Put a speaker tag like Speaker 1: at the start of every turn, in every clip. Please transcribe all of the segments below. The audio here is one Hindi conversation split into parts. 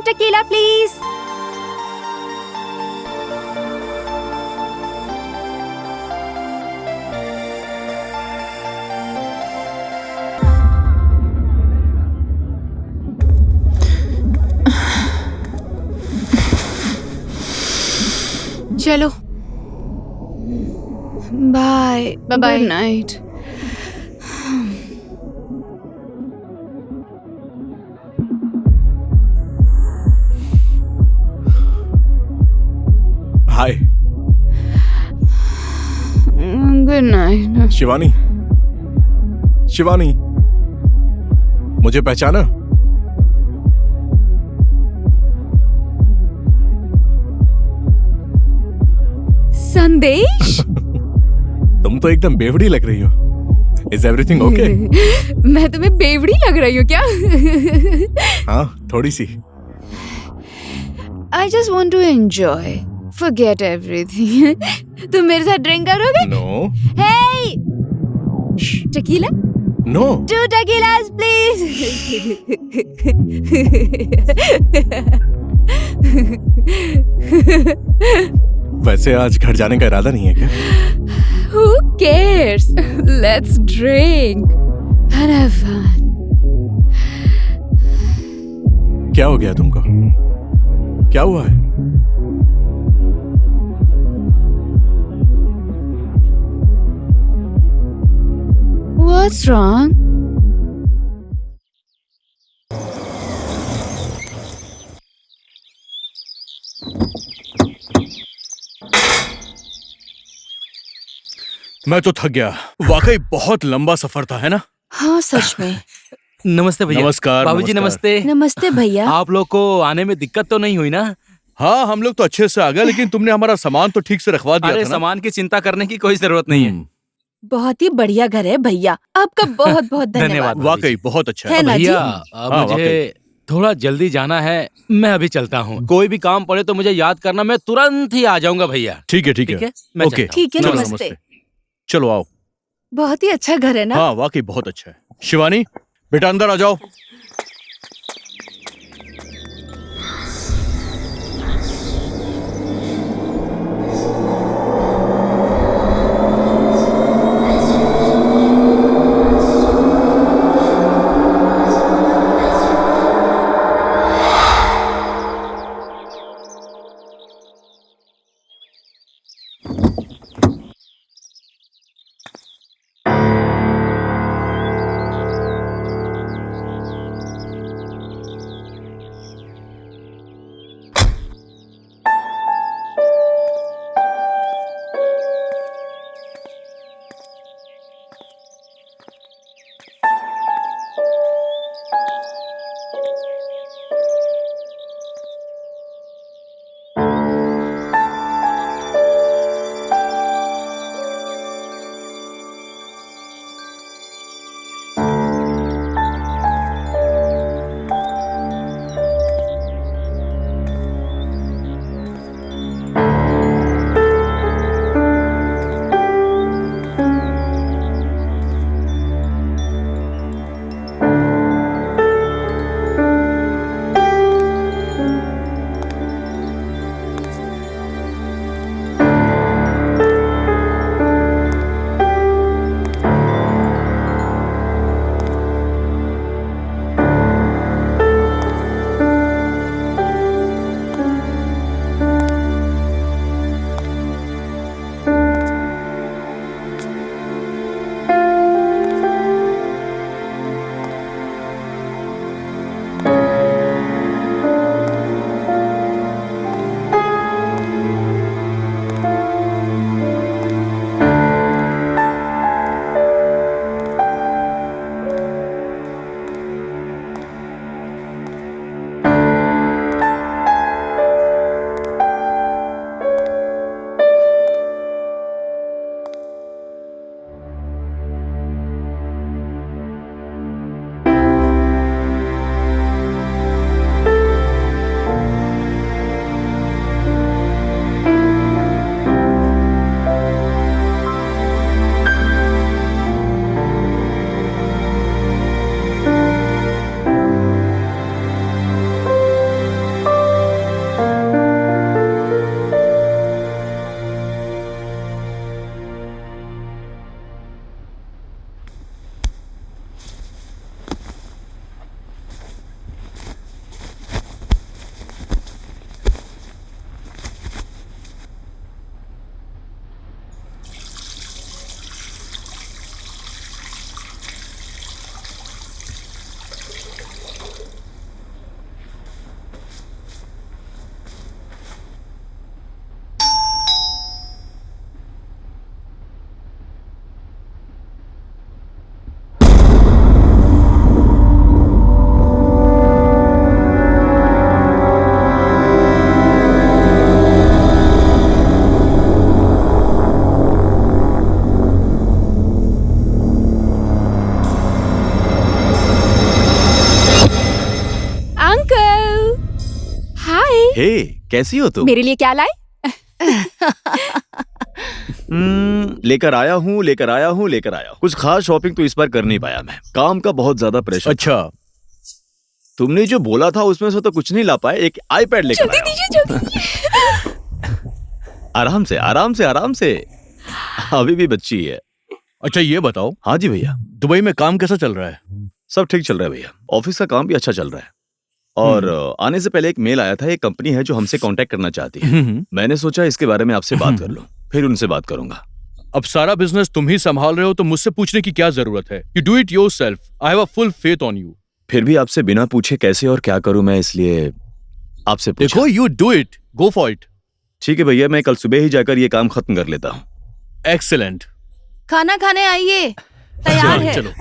Speaker 1: tequila, please.
Speaker 2: चलो bye bye good night.
Speaker 3: Hi
Speaker 2: good night.
Speaker 3: Shivani, Shivani, मुझे पहचाना?
Speaker 1: संदेश।
Speaker 3: तुम तो एकदम बेवड़ी लग रही हो। Is everything okay?
Speaker 1: मैं तुम्हें बेवड़ी लग रही हूँ क्या?
Speaker 3: हाँ, थोड़ी सी।
Speaker 2: I just want to enjoy. Forget everything. तुम मेरे साथ ड्रिंक करोगे?
Speaker 3: No.
Speaker 2: Hey! Tequila?
Speaker 3: No.
Speaker 2: 2 tequilas, please.
Speaker 3: वैसे आज घर जाने का इरादा नहीं है क्या?
Speaker 1: Who cares? Let's drink and have fun.
Speaker 3: क्या हो गया तुमको? क्या हुआ है?
Speaker 2: What's wrong?
Speaker 3: मैं तो थक गया। वाकई बहुत लंबा सफर था, है ना?
Speaker 2: हाँ सच में।
Speaker 4: नमस्ते भैया।
Speaker 3: नमस्कार।
Speaker 4: बाबूजी नमस्ते।
Speaker 2: नमस्ते भैया।
Speaker 4: आप लोग को आने में दिक्कत तो नहीं हुई ना?
Speaker 3: हाँ, हम लोग तो अच्छे से आ गए, लेकिन तुमने हमारा सामान तो ठीक से रखवा दिया
Speaker 4: अरे
Speaker 3: था ना?
Speaker 4: सामान की चिंता करने की कोई जरूरत नहीं है।
Speaker 1: बहुत ही बढ़िया घर है भैया, आपका बहुत बहुत धन्यवाद।
Speaker 4: धन्यवाद।
Speaker 3: वाकई बहुत अच्छा है।
Speaker 1: है ना जी?
Speaker 4: भैया
Speaker 3: हाँ,
Speaker 4: मुझे थोड़ा जल्दी जाना है, मैं अभी चलता हूँ। कोई भी काम पड़े तो मुझे याद करना, मैं तुरंत ही आ जाऊंगा भैया।
Speaker 3: ठीक है, ठीक
Speaker 4: ठीक
Speaker 3: है।
Speaker 4: है, मैं
Speaker 3: ओके,
Speaker 4: चलता हूँ।
Speaker 1: ठीक है,
Speaker 3: चलो,
Speaker 1: नमस्ते।
Speaker 3: चलो आओ।
Speaker 1: बहुत ही अच्छा घर है ना?
Speaker 3: हाँ, वाकई बहुत अच्छा है। शिवानी, बेटा अंदर आ जाओ।
Speaker 5: हे, कैसी हो तुम?
Speaker 2: मेरे लिए क्या लाए?
Speaker 5: लेकर आया हूँ, लेकर आया हूँ, लेकर आया हूँ। कुछ खास शॉपिंग तो इस बार कर नहीं पाया मैं, काम का बहुत ज्यादा प्रेशर।
Speaker 3: अच्छा,
Speaker 5: तुमने जो बोला था उसमें से तो कुछ नहीं ला पाए। एक आईपैड लेकर आया हूँ।
Speaker 2: जल्दी।
Speaker 5: आराम से, आराम से, आराम से। अभी भी बच्ची है।
Speaker 3: अच्छा ये बताओ,
Speaker 5: हाँ जी भैया,
Speaker 3: दुबई में काम कैसा चल रहा है?
Speaker 5: सब ठीक चल रहा है भैया। ऑफिस का काम भी अच्छा चल रहा है। और आने से पहले एक मेल आया था, एक कंपनी है जो हमसे कांटेक्ट करना चाहती है। मैंने सोचा इसके बारे में आपसे बात कर लूं, फिर उनसे बात करूंगा।
Speaker 3: अब सारा बिजनेस तुम ही संभाल रहे हो तो मुझसे पूछने की क्या जरूरत है? You do it yourself. I have a full faith on you.
Speaker 5: फिर भी आपसे बिना पूछे कैसे और क्या करूं मैं, इसलिए आपसे पूछा।
Speaker 3: देखो, you do it, go for it.
Speaker 5: ठीक है भैया, मैं कल सुबह ही जाकर ये काम खत्म कर लेता हूँ।
Speaker 3: एक्सीलेंट।
Speaker 1: खाना खाने आइए, तैयार है।
Speaker 3: चलो।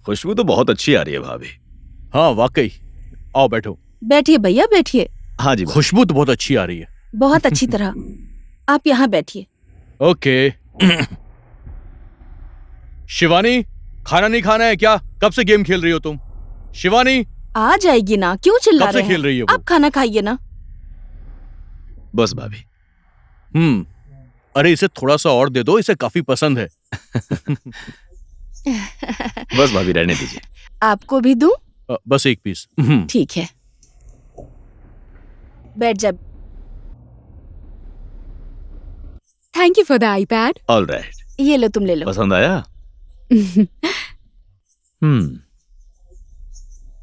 Speaker 5: खुशबू तो बहुत अच्छी आ रही है भाभी।
Speaker 3: हाँ वाकई, आओ बैठो।
Speaker 1: बैठिए भैया, बैठिए।
Speaker 5: हाँ जी भाभी।
Speaker 3: खुशबू तो बहुत अच्छी आ रही है।
Speaker 1: बहुत अच्छी तरह। आप यहाँ बैठिए।
Speaker 3: ओके। शिवानी, खाना नहीं खाना है क्या? कब से गेम खेल रही हो तुम? शिवानी,
Speaker 1: आ जाएगी ना, क्यों चिल्ला
Speaker 3: कब से
Speaker 1: रहे
Speaker 3: खेल रही है
Speaker 1: हैं?
Speaker 3: वो?
Speaker 1: आप खाना खाइए ना।
Speaker 5: बस भाभी।
Speaker 3: अरे इसे थोड़ा सा और दे दो, इसे काफी पसंद है।
Speaker 5: बस भाभी, रहने दीजिए।
Speaker 1: आपको भी दूं?
Speaker 3: बस एक पीस।
Speaker 1: ठीक है, बैठ जा।
Speaker 2: Thank you for the iPad.
Speaker 5: All right.
Speaker 1: ये लो, तुम ले लो।
Speaker 5: पसंद आया?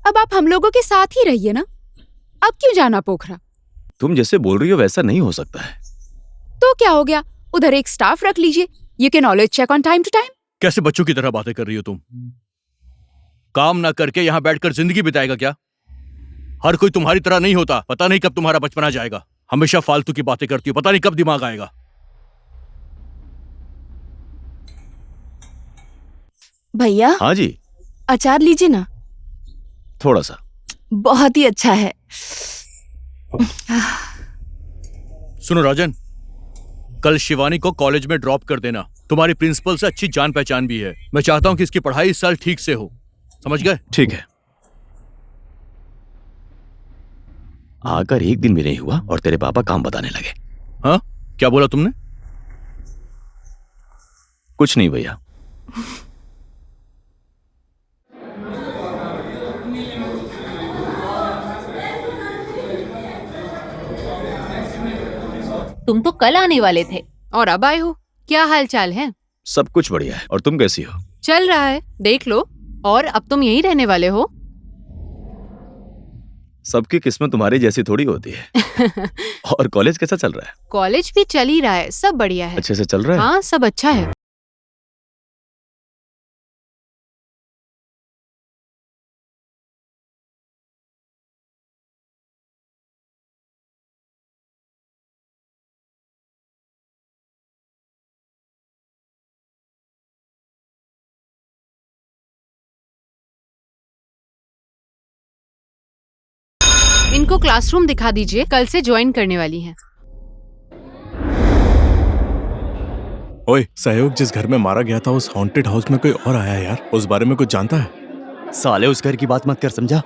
Speaker 2: अब आप हम लोगों के साथ ही रहिए ना, अब क्यों जाना पोखरा?
Speaker 5: तुम जैसे बोल रही हो वैसा नहीं हो सकता है।
Speaker 2: तो क्या हो गया, उधर एक स्टाफ रख लीजिए। You can always check on time to time.
Speaker 3: कैसे बच्चों की तरह बातें कर रही हो तुम? काम ना करके यहाँ बैठकर जिंदगी बिताएगा क्या? हर कोई तुम्हारी तरह नहीं होता। पता नहीं कब तुम्हारा बचपना जाएगा। हमेशा फालतू की बातें करती हो, पता नहीं कब दिमाग आएगा।
Speaker 1: भैया,
Speaker 5: हाँ जी,
Speaker 1: अचार लीजिए ना,
Speaker 5: थोड़ा सा।
Speaker 1: बहुत ही अच्छा है।
Speaker 3: सुनो राजन, कल शिवानी को कॉलेज में ड्रॉप कर देना। तुम्हारी प्रिंसिपल से अच्छी जान पहचान भी है। मैं चाहता हूँ कि इसकी पढ़ाई इस साल ठीक से हो। समझ गए?
Speaker 5: ठीक है। आकर एक दिन भी नहीं हुआ और तेरे पापा काम बताने लगे।
Speaker 3: हाँ, क्या बोला तुमने?
Speaker 5: कुछ नहीं भैया।
Speaker 6: तुम तो कल आने वाले थे।
Speaker 7: और अब आए हो? क्या हाल चाल है?
Speaker 5: सब कुछ बढ़िया है। और तुम कैसी हो?
Speaker 7: चल रहा है, देख लो। और अब तुम यहीं रहने वाले हो?
Speaker 5: सबकी किस्मत तुम्हारी जैसी थोड़ी होती है। और कॉलेज कैसा चल रहा है?
Speaker 7: कॉलेज भी चल ही रहा है, सब बढ़िया है।
Speaker 5: अच्छे से चल रहा है?
Speaker 7: हाँ, सब अच्छा है। इनको क्लासरूम दिखा दीजिए, कल से ज्वाइन करने वाली हैं।
Speaker 3: ओए, सहयोग जिस घर में मारा गया था उस हॉन्टेड हाउस में कोई और आया है यार। उस बारे में कुछ जानता है?
Speaker 5: साले उस घर की बात मत कर, समझा?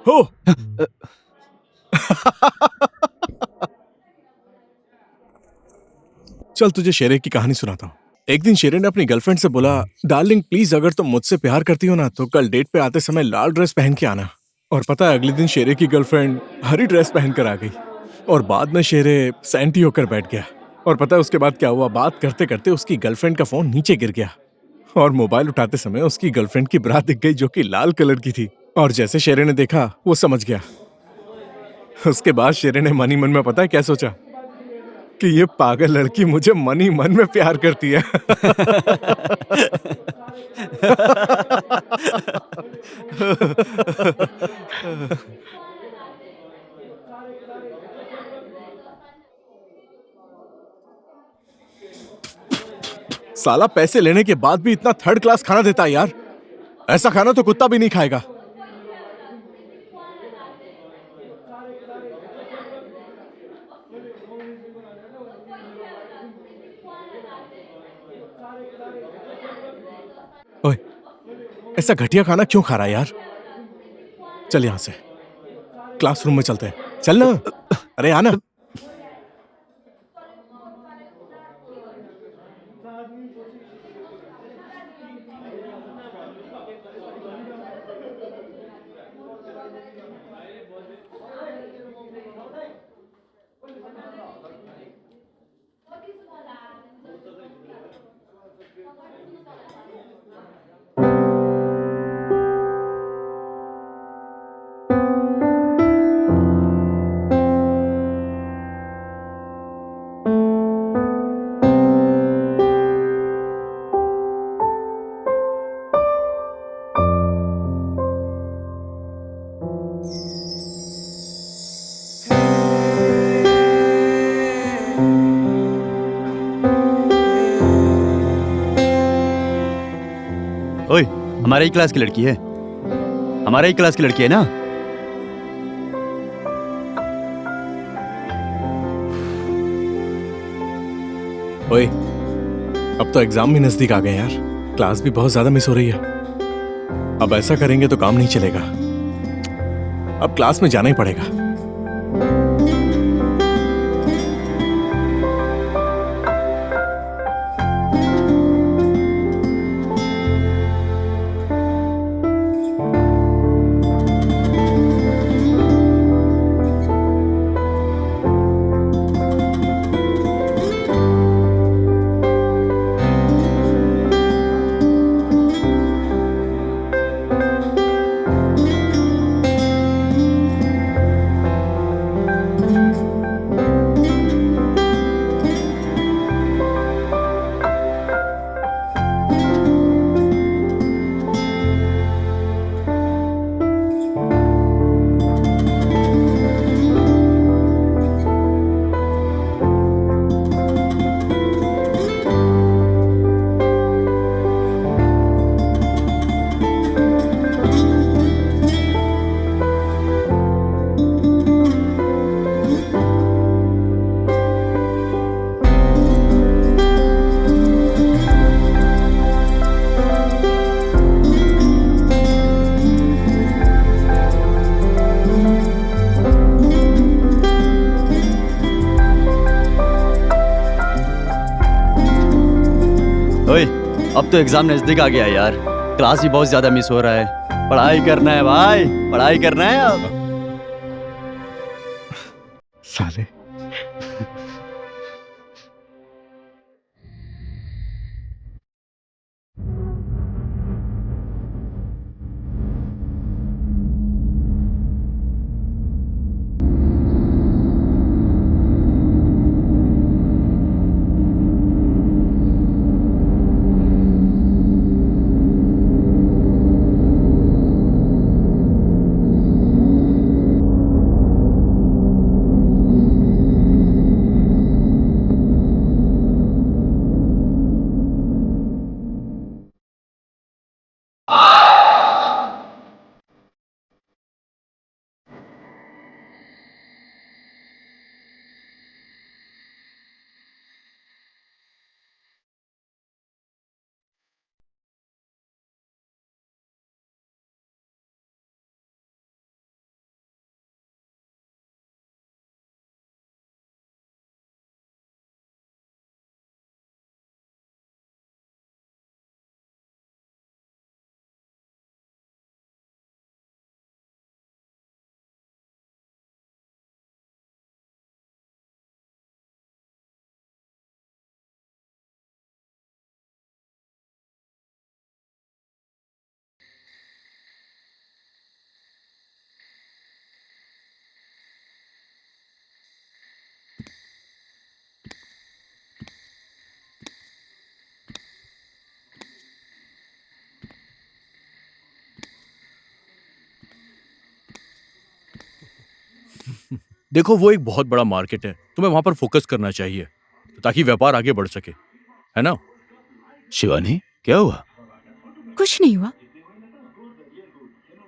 Speaker 3: हो। चल तुझे शेरे की कहानी सुनाता हूँ। एक दिन शेरे ने अपनी गर्लफ्रेंड से बोला, डार्लिंग प्लीज अगर तुम मुझसे प्यार करती हो ना तो कल डेट पे आते समय लाल ड्रेस पहन के आना। और पता है अगले दिन शेरे की गर्लफ्रेंड हरी ड्रेस पहन कर आ गई और बाद में शेरे सैंटी होकर बैठ गया। और पता है उसके बाद क्या हुआ? बात करते करते उसकी गर्लफ्रेंड का फोन नीचे गिर गया और मोबाइल उठाते समय उसकी गर्लफ्रेंड की ब्रा दिख गई जो कि लाल कलर की थी। और जैसे शेरे ने देखा वो समझ गया। उसके बाद शेरे ने मन ही मन में पता है क्या सोचा कि ये पागल लड़की मुझे मन ही मन में प्यार करती है। साला पैसे लेने के बाद भी इतना थर्ड क्लास खाना देता है यार। ऐसा खाना तो कुत्ता भी नहीं खाएगा। ओए, ऐसा घटिया खाना क्यों खा रहा है यार? चल यहाँ से, क्लासरूम में चलते हैं। चल ना, अरे आना।
Speaker 8: ओए, हमारे ही क्लास की लड़की है, हमारे ही क्लास की लड़की है ना?
Speaker 3: ओए, अब तो एग्जाम भी नजदीक आ गए यार। क्लास भी बहुत ज्यादा मिस हो रही है। अब ऐसा करेंगे तो काम नहीं चलेगा। अब क्लास में जाना ही पड़ेगा।
Speaker 8: ओए, अब तो एग्जाम नजदीक आ गया यार, क्लास भी बहुत ज्यादा मिस हो रहा है। पढ़ाई करना है भाई, पढ़ाई करना है अब।
Speaker 3: साले।
Speaker 4: देखो, वो एक बहुत बड़ा मार्केट है, तुम्हें वहां पर फोकस करना चाहिए ताकि व्यापार आगे बढ़ सके, है ना?
Speaker 5: शिवानी, क्या हुआ?
Speaker 2: कुछ नहीं हुआ।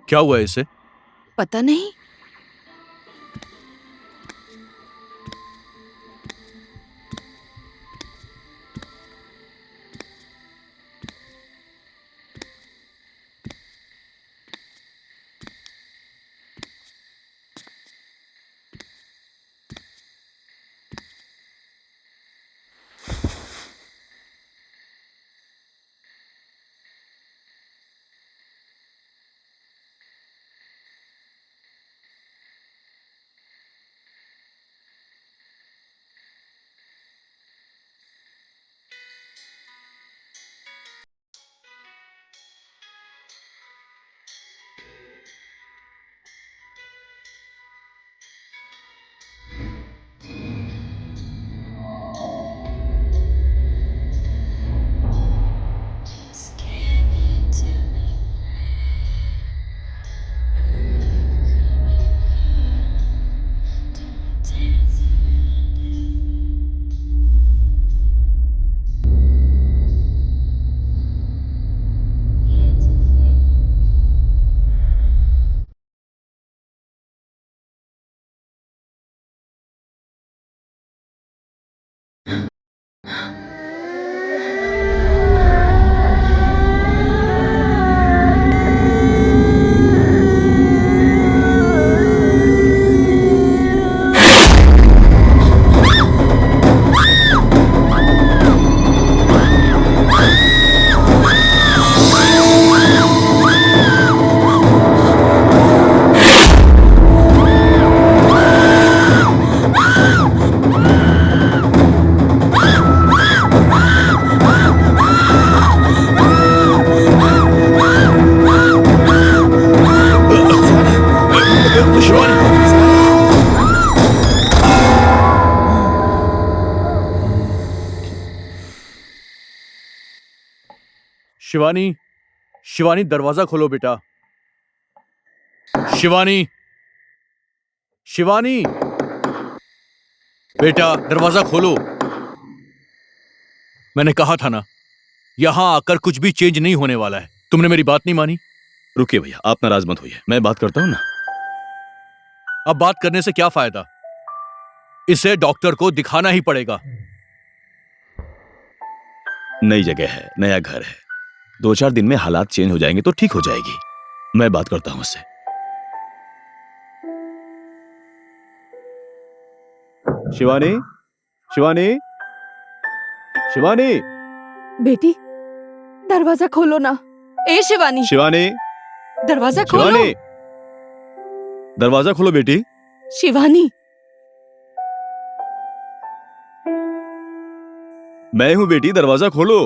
Speaker 4: क्या हुआ इसे?
Speaker 2: पता नहीं।
Speaker 8: शिवानी, शिवानी दरवाजा खोलो बेटा। शिवानी, शिवानी, बेटा दरवाजा खोलो। मैंने कहा था ना, यहां आकर कुछ भी चेंज नहीं होने वाला है। तुमने मेरी बात नहीं मानी।
Speaker 5: रुकिए भैया, आप नाराज मत होइए, मैं बात करता हूँ ना।
Speaker 8: अब बात करने से क्या फायदा? इसे डॉक्टर को दिखाना ही पड़ेगा।
Speaker 5: नई जगह है, नया घर है, 2-4 दिन में हालात चेंज हो जाएंगे तो ठीक हो जाएगी। मैं बात करता हूं उससे। शिवानी, शिवानी, शिवानी,
Speaker 1: बेटी दरवाजा खोलो ना। ए शिवानी,
Speaker 5: शिवानी,
Speaker 1: दरवाजा खोलो।
Speaker 5: शिवानी, दरवाजा खोलो बेटी।
Speaker 1: शिवानी,
Speaker 5: मैं हूं बेटी, दरवाजा खोलो।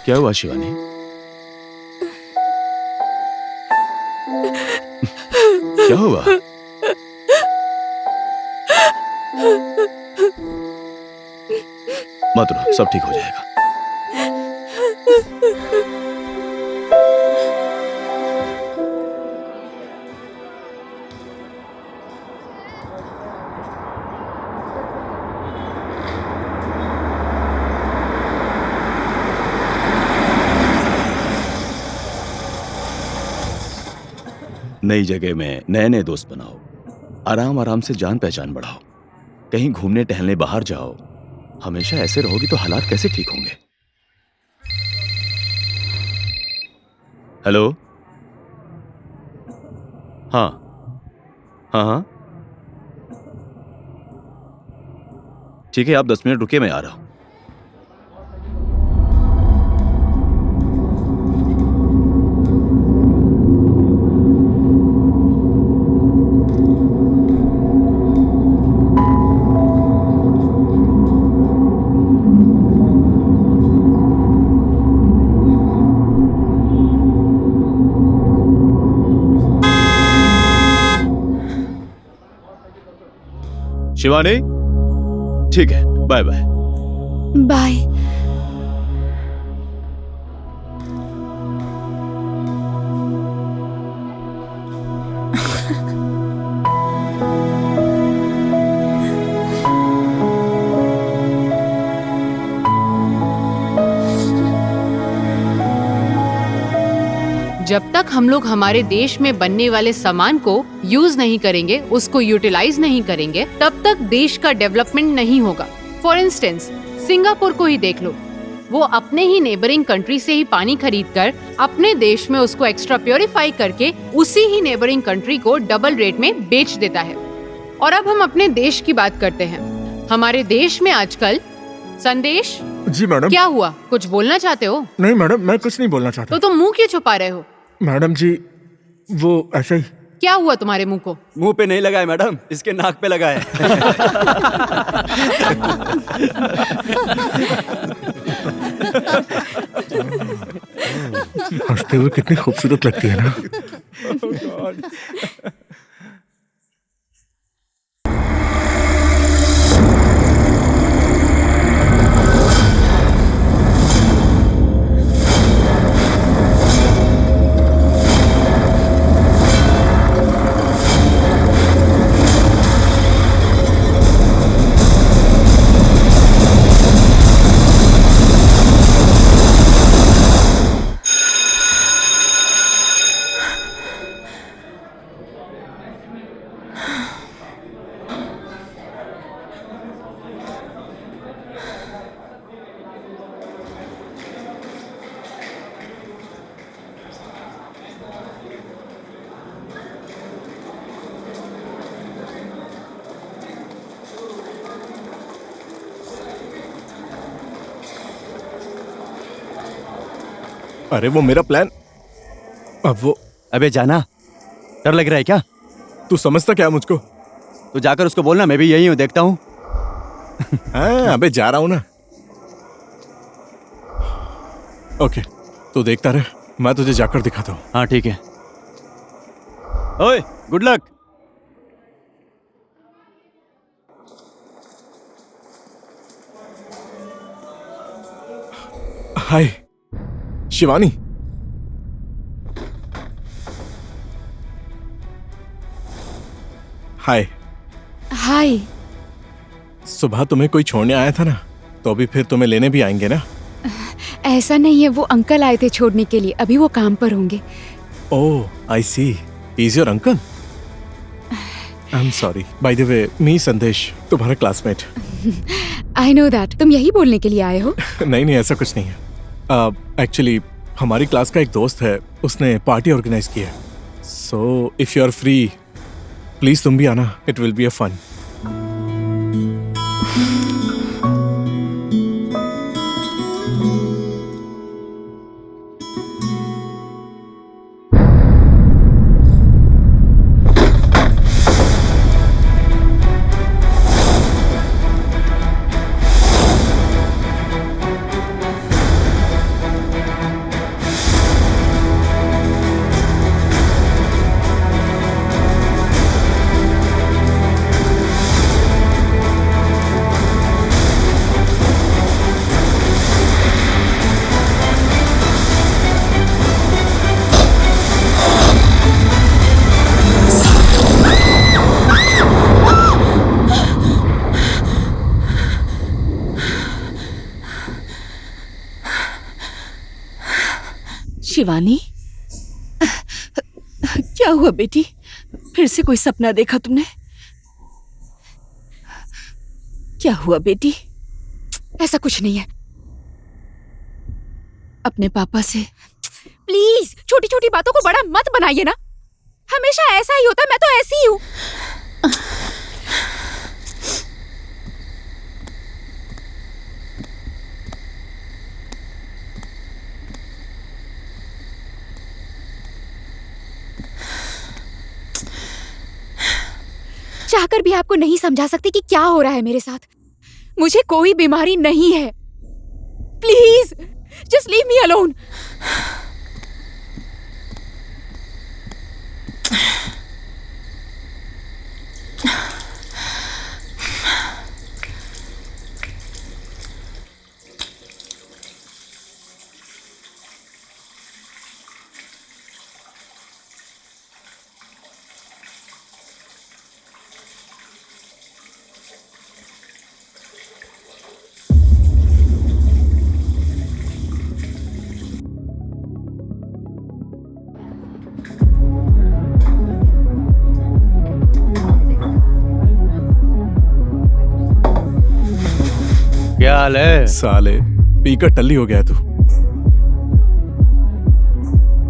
Speaker 5: क्या हुआ शिवानी? क्या हुआ? मत रो, सब ठीक हो जाएगा। नई जगह में नए नए दोस्त बनाओ, आराम आराम से जान पहचान बढ़ाओ, कहीं घूमने टहलने बाहर जाओ। हमेशा ऐसे रहोगी तो हालात कैसे ठीक होंगे? हेलो, हाँ हाँ हाँ, ठीक है, आप 10 मिनट रुकिए, मैं आ रहा हूं। शिवानी, ठीक है, बाय बाय।
Speaker 2: बाय।
Speaker 7: जब तक हम लोग हमारे देश में बनने वाले सामान को यूज नहीं करेंगे, उसको यूटिलाइज नहीं करेंगे, तब तक देश का डेवलपमेंट नहीं होगा। फॉर इंस्टेंस, सिंगापुर को ही देख लो। वो अपने ही नेबरिंग कंट्री से ही पानी खरीदकर अपने देश में उसको एक्स्ट्रा प्योरीफाई करके उसी ही नेबरिंग कंट्री को डबल रेट में बेच देता है। और अब हम अपने देश की बात करते हैं। हमारे देश में आजकल संदेश।
Speaker 3: जी मैडम।
Speaker 7: क्या हुआ, कुछ बोलना चाहते हो?
Speaker 3: नहीं मैडम, मैं कुछ नहीं बोलना चाहता।
Speaker 7: तो तुम मुंह क्यों छुपा रहे हो?
Speaker 3: मैडम जी, वो ऐसे ही।
Speaker 7: क्या हुआ तुम्हारे मुंह को?
Speaker 8: मुंह पे नहीं लगा है मैडम, इसके नाक पे लगा है।
Speaker 3: हंसते हुए कितनी खूबसूरत लगती है ना। अरे वो मेरा प्लान, अब वो।
Speaker 8: अबे जाना, डर लग रहा है क्या?
Speaker 3: तू समझता क्या है मुझको?
Speaker 8: तो जाकर उसको बोलना मैं भी यही हूँ, देखता हूँ।
Speaker 3: हाँ, अबे जा रहा हूँ ना। ओके, तो देखता रहे, मैं तुझे जाकर दिखाता हूँ।
Speaker 8: हाँ ठीक है। ओए, गुड लक।
Speaker 3: हाय शिवानी। हाय।
Speaker 2: हाय।
Speaker 3: सुबह तुम्हें कोई छोड़ने आया था ना, तो अभी फिर तुम्हें लेने भी आएंगे ना?
Speaker 2: ऐसा नहीं है, वो अंकल आए थे छोड़ने के लिए, अभी वो काम पर होंगे।
Speaker 3: Oh I see, is your uncle? I am sorry, by the way me Sandesh, तुम्हारा क्लासमेट।
Speaker 2: I know that. तुम यही बोलने के लिए आए हो?
Speaker 3: नहीं नहीं, ऐसा कुछ नहीं है। एक्चुअली हमारी क्लास का एक दोस्त है, उसने पार्टी ऑर्गेनाइज की है। So if you are free please तुम भी आना, it will be a fun.
Speaker 1: Shivani, क्या हुआ बेटी? फिर से कोई सपना देखा तुमने? क्या हुआ बेटी?
Speaker 2: ऐसा कुछ नहीं है।
Speaker 1: अपने पापा से
Speaker 2: प्लीज छोटी छोटी बातों को बड़ा मत बनाइए ना, हमेशा ऐसा ही होता है, मैं तो ऐसी ही हूँ। चाहकर भी आपको नहीं समझा सकती कि क्या हो रहा है मेरे साथ। मुझे कोई बीमारी नहीं है। Please just leave me alone.
Speaker 8: क्या हाल है?
Speaker 3: साले पीकर टल्ली हो गया तू।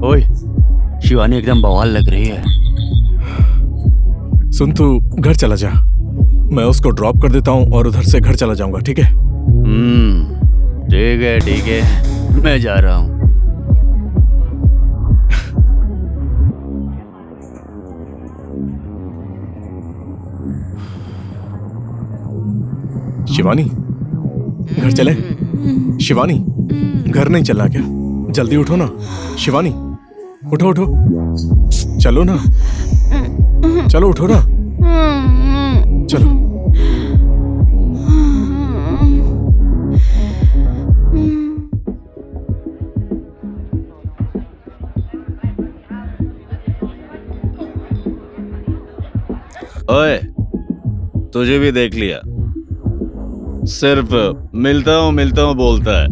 Speaker 8: ओए, शिवानी एकदम बवाल लग रही है।
Speaker 3: सुन, तू घर चला जा, मैं उसको ड्रॉप कर देता हूँ और उधर से घर चला जाऊंगा, ठीक है?
Speaker 8: ठीक है, मैं जा रहा हूँ।
Speaker 3: शिवानी, घर चले? शिवानी, घर नहीं चलना क्या? जल्दी उठो ना शिवानी, उठो उठो, चलो ना, चलो उठो ना, चलो।
Speaker 5: ओए, तुझे भी देख लिया, सिर्फ मिलता हूँ बोलता है।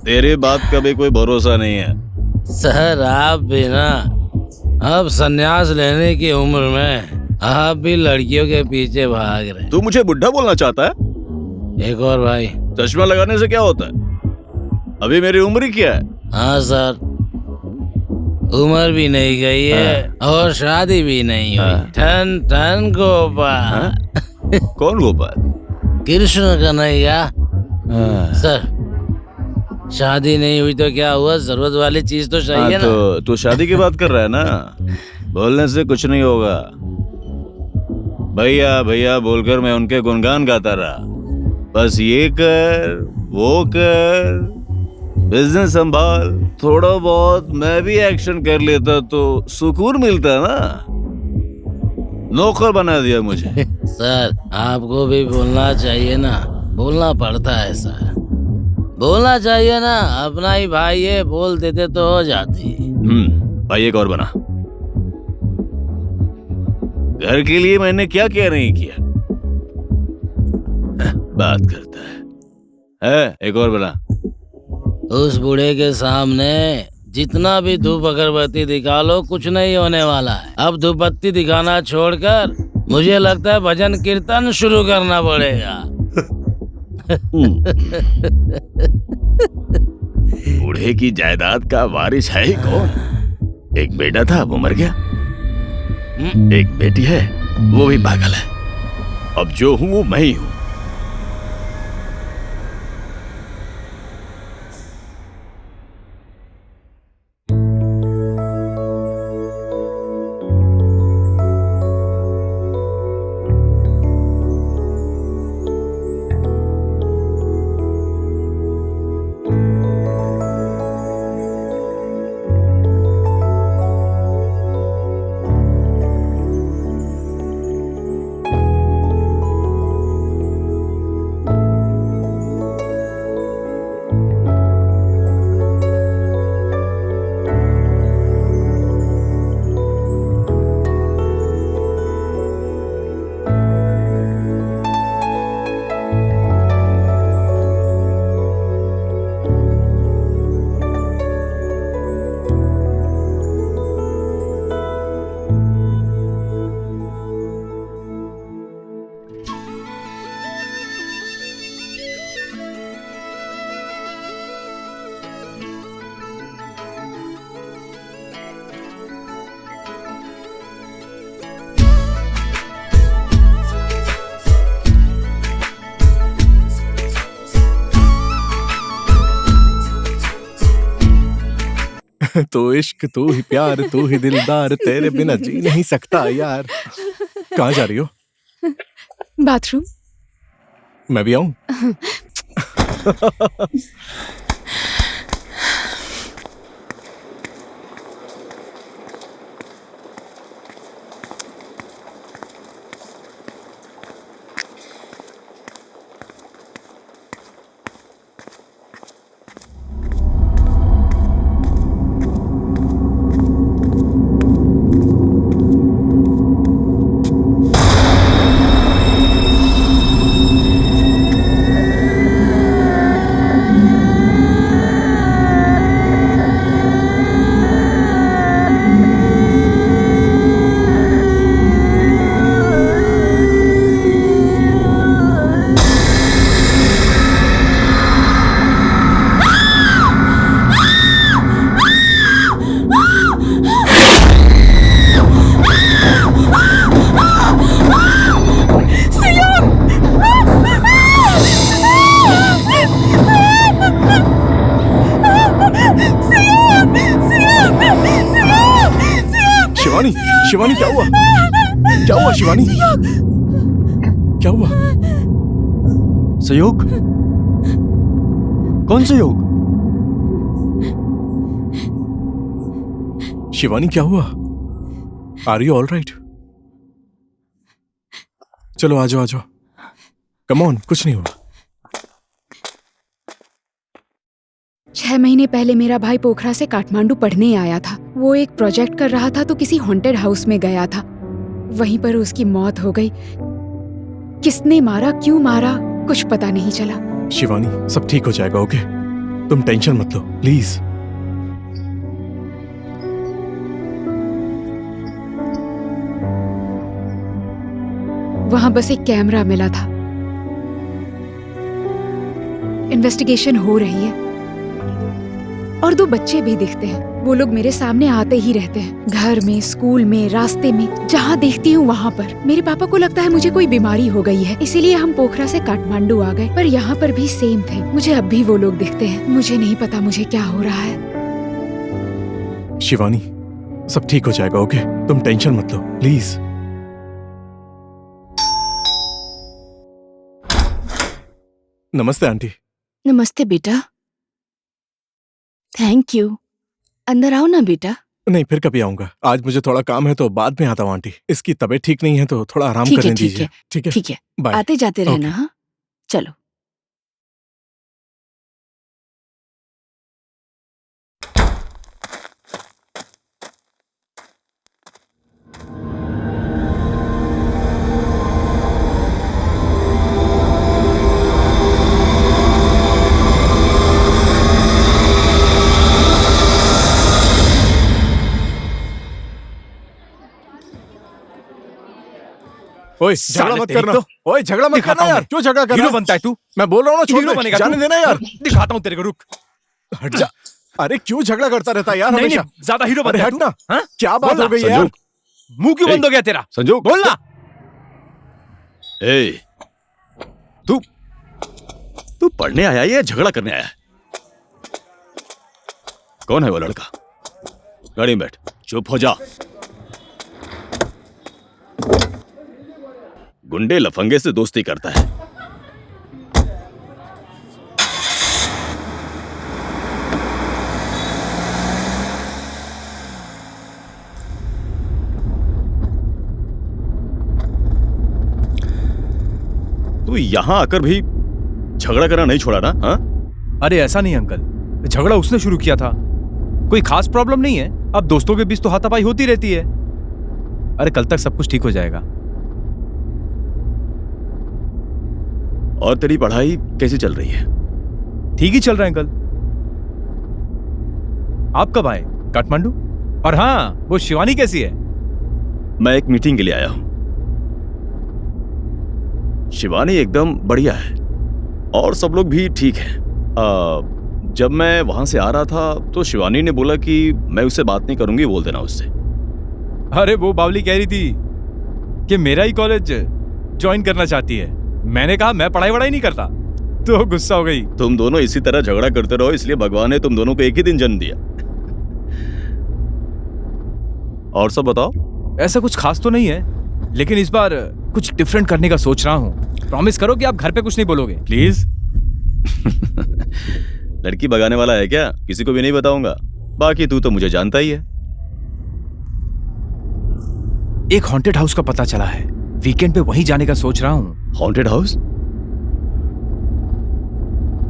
Speaker 5: तेरी बात का भी कोई भरोसा नहीं है।
Speaker 4: सर आप भी ना, अब संन्यास लेने की उम्र में आप भी लड़कियों के पीछे भाग रहे।
Speaker 5: तू मुझे बुढ़ा बोलना चाहता है?
Speaker 4: एक और भाई,
Speaker 5: चश्मा लगाने से क्या होता है? अभी मेरी उम्र ही क्या है?
Speaker 4: हाँ सर, उम्र भी नहीं गई है और शादी भी नहीं हुई। ठन ठन गोपाल।
Speaker 5: कौन गोपाल?
Speaker 4: कृष्ण कन्हैया। सर शादी नहीं हुई तो क्या हुआ, जरूरत वाली चीज तो चाहिए ना।
Speaker 5: तो तू शादी की बात कर रहा है ना? बोलने से कुछ नहीं होगा। भैया भैया बोलकर मैं उनके गुणगान गाता रहा। बस ये कर वो कर, बिजनेस संभाल, थोड़ा बहुत मैं भी एक्शन कर लेता तो सुकून मिलता ना। नौकर बना दिया मुझे।
Speaker 4: सर आपको भी बोलना चाहिए ना, बोलना पड़ता है सर। बोलना चाहिए ना, अपना ही भाई है, बोल देते तो हो जाती।
Speaker 5: भाई एक और बना। घर के लिए मैंने क्या क्या नहीं किया। बात करता है, एक और बना।
Speaker 4: उस बूढ़े के सामने जितना भी धूप अगरबत्ती दिखा लो कुछ नहीं होने वाला है। अब धूप बत्ती दिखाना छोड़कर मुझे लगता है भजन कीर्तन शुरू करना पड़ेगा।
Speaker 5: बूढ़े की जायदाद का वारिस है ही कौन? एक बेटा था, वो मर गया। एक बेटी है, वो भी पागल है। अब जो हूं वो मैं ही हूं।
Speaker 3: तो इश्क तू ही प्यार तू ही दिलदार, तेरे बिना जी नहीं सकता यार। कहाँ जा रही हो?
Speaker 2: बाथरूम।
Speaker 3: मैं भी आऊं? शिवानी, शिवानी क्या हुआ? क्या हुआ शिवानी? क्या हुआ?
Speaker 8: सहयोग? कौन सहयोग?
Speaker 3: शिवानी क्या हुआ? Are you all right? चलो आ जाओ आ जाओ। कम ऑन, कुछ नहीं हुआ।
Speaker 2: 6 महीने पहले मेरा भाई पोखरा से काठमांडू पढ़ने आया था। वो एक प्रोजेक्ट कर रहा था तो किसी हॉन्टेड हाउस में गया था। वहीं पर उसकी मौत हो गई। किसने मारा, क्यों मारा, कुछ पता नहीं चला।
Speaker 3: शिवानी सब ठीक हो जाएगा, ओके? तुम टेंशन मत लो प्लीज।
Speaker 2: वहां बस एक कैमरा मिला था। इन्वेस्टिगेशन हो रही है और 2 बच्चे भी दिखते हैं। वो लोग मेरे सामने आते ही रहते हैं, घर में, स्कूल में, रास्ते में, जहाँ देखती हूँ वहाँ पर। मेरे पापा को लगता है मुझे कोई बीमारी हो गई है, इसीलिए हम पोखरा से काठमांडू आ गए। पर यहाँ पर भी सेम थे, मुझे अब भी वो लोग दिखते हैं। मुझे नहीं पता मुझे क्या हो रहा है।
Speaker 3: शिवानी सब ठीक हो जाएगा, ओके? तुम टेंशन मत लो प्लीज। नमस्ते आंटी।
Speaker 1: नमस्ते बेटा। Thank you. अंदर आओ ना बेटा।
Speaker 3: नहीं, फिर कभी आऊंगा। आज मुझे थोड़ा काम है तो बाद में आता हूँ आंटी। इसकी तबीयत ठीक नहीं है तो थोड़ा आराम
Speaker 1: ठीक है,
Speaker 3: करने
Speaker 1: ठीक
Speaker 3: दीजिए।
Speaker 1: है,
Speaker 3: ठीक है,
Speaker 1: ठीक है।
Speaker 3: बाय।
Speaker 1: आते जाते रहना।
Speaker 3: ओके।
Speaker 1: हाँ, चलो।
Speaker 3: ओए झगड़ा
Speaker 9: साले
Speaker 3: मत
Speaker 9: तेरी
Speaker 3: करना।
Speaker 9: तो
Speaker 3: ओए झगड़ा मत
Speaker 9: दिखाता
Speaker 3: करना
Speaker 9: हूं
Speaker 3: यार,
Speaker 9: मैं।
Speaker 3: क्यों झगड़ा कर रहा
Speaker 9: हीरो
Speaker 3: है?
Speaker 9: बनता है तू,
Speaker 3: मैं बोल रहा हूँ ना, छोड़
Speaker 9: हीरो
Speaker 3: दे,
Speaker 9: बनेगा
Speaker 3: जाने
Speaker 9: तू।
Speaker 3: देना यार।
Speaker 9: दिखाता हूँ तेरे को, रुक।
Speaker 3: हट जा। अरे क्यों झगड़ा करता रहता है यार
Speaker 9: नहीं
Speaker 3: हमेशा?
Speaker 9: नहीं, ज्यादा हीरो
Speaker 3: अरे
Speaker 9: बनता है
Speaker 3: हट
Speaker 9: तू।
Speaker 3: ना।
Speaker 9: हाँ?
Speaker 3: क्या बात
Speaker 9: बोलना,
Speaker 3: हो गई है यार?
Speaker 9: मुंह क्यों
Speaker 5: ए,
Speaker 9: बंद हो गया तेरा?
Speaker 5: संजोग
Speaker 9: बोलना।
Speaker 5: ए, तू तू पढ़ने आया या झगड़ा करने आया? कौन है वो लड़का? गाड़ी में बैठ, चुप हो जा। गुंडे लफंगे से दोस्ती करता है। तू यहां आकर भी झगड़ा करना नहीं छोड़ा ना? हाँ?
Speaker 9: अरे ऐसा नहीं अंकल, झगड़ा उसने शुरू किया था। कोई खास प्रॉब्लम नहीं है, अब दोस्तों के बीच तो हाथापाई होती रहती है। अरे कल तक सब कुछ ठीक हो जाएगा।
Speaker 5: और तेरी पढ़ाई कैसी चल रही है?
Speaker 9: ठीक ही चल रहा है अंकल। आप कब आए? काठमांडू? और हाँ, वो शिवानी कैसी है?
Speaker 5: मैं एक मीटिंग के लिए आया हूं। शिवानी एकदम बढ़िया है और सब लोग भी ठीक है। जब मैं वहां से आ रहा था तो शिवानी ने बोला कि मैं उससे बात नहीं करूंगी, बोल देना उससे।
Speaker 9: अरे वो बावली कह रही थी कि मेरा ही कॉलेज ज्वाइन करना चाहती है। मैंने कहा मैं पढ़ाई वढ़ाई नहीं करता, तो गुस्सा हो गई।
Speaker 5: तुम दोनों इसी तरह झगड़ा करते रहो, इसलिए भगवान ने तुम दोनों को एक ही दिन जन्म दिया। और सब बताओ।
Speaker 9: ऐसा कुछ खास तो नहीं है, लेकिन इस बार कुछ डिफरेंट करने का सोच रहा हूँ। प्रॉमिस करो कि आप घर पे कुछ नहीं बोलोगे, प्लीज।
Speaker 5: लड़की भगाने वाला है क्या? किसी को भी नहीं बताऊंगा। बाकी तू तो मुझे जानता ही है।
Speaker 9: एक हॉन्टेड हाउस का पता चला है, वीकेंड पे वहीं जाने का सोच रहा हूँ।
Speaker 5: Haunted house?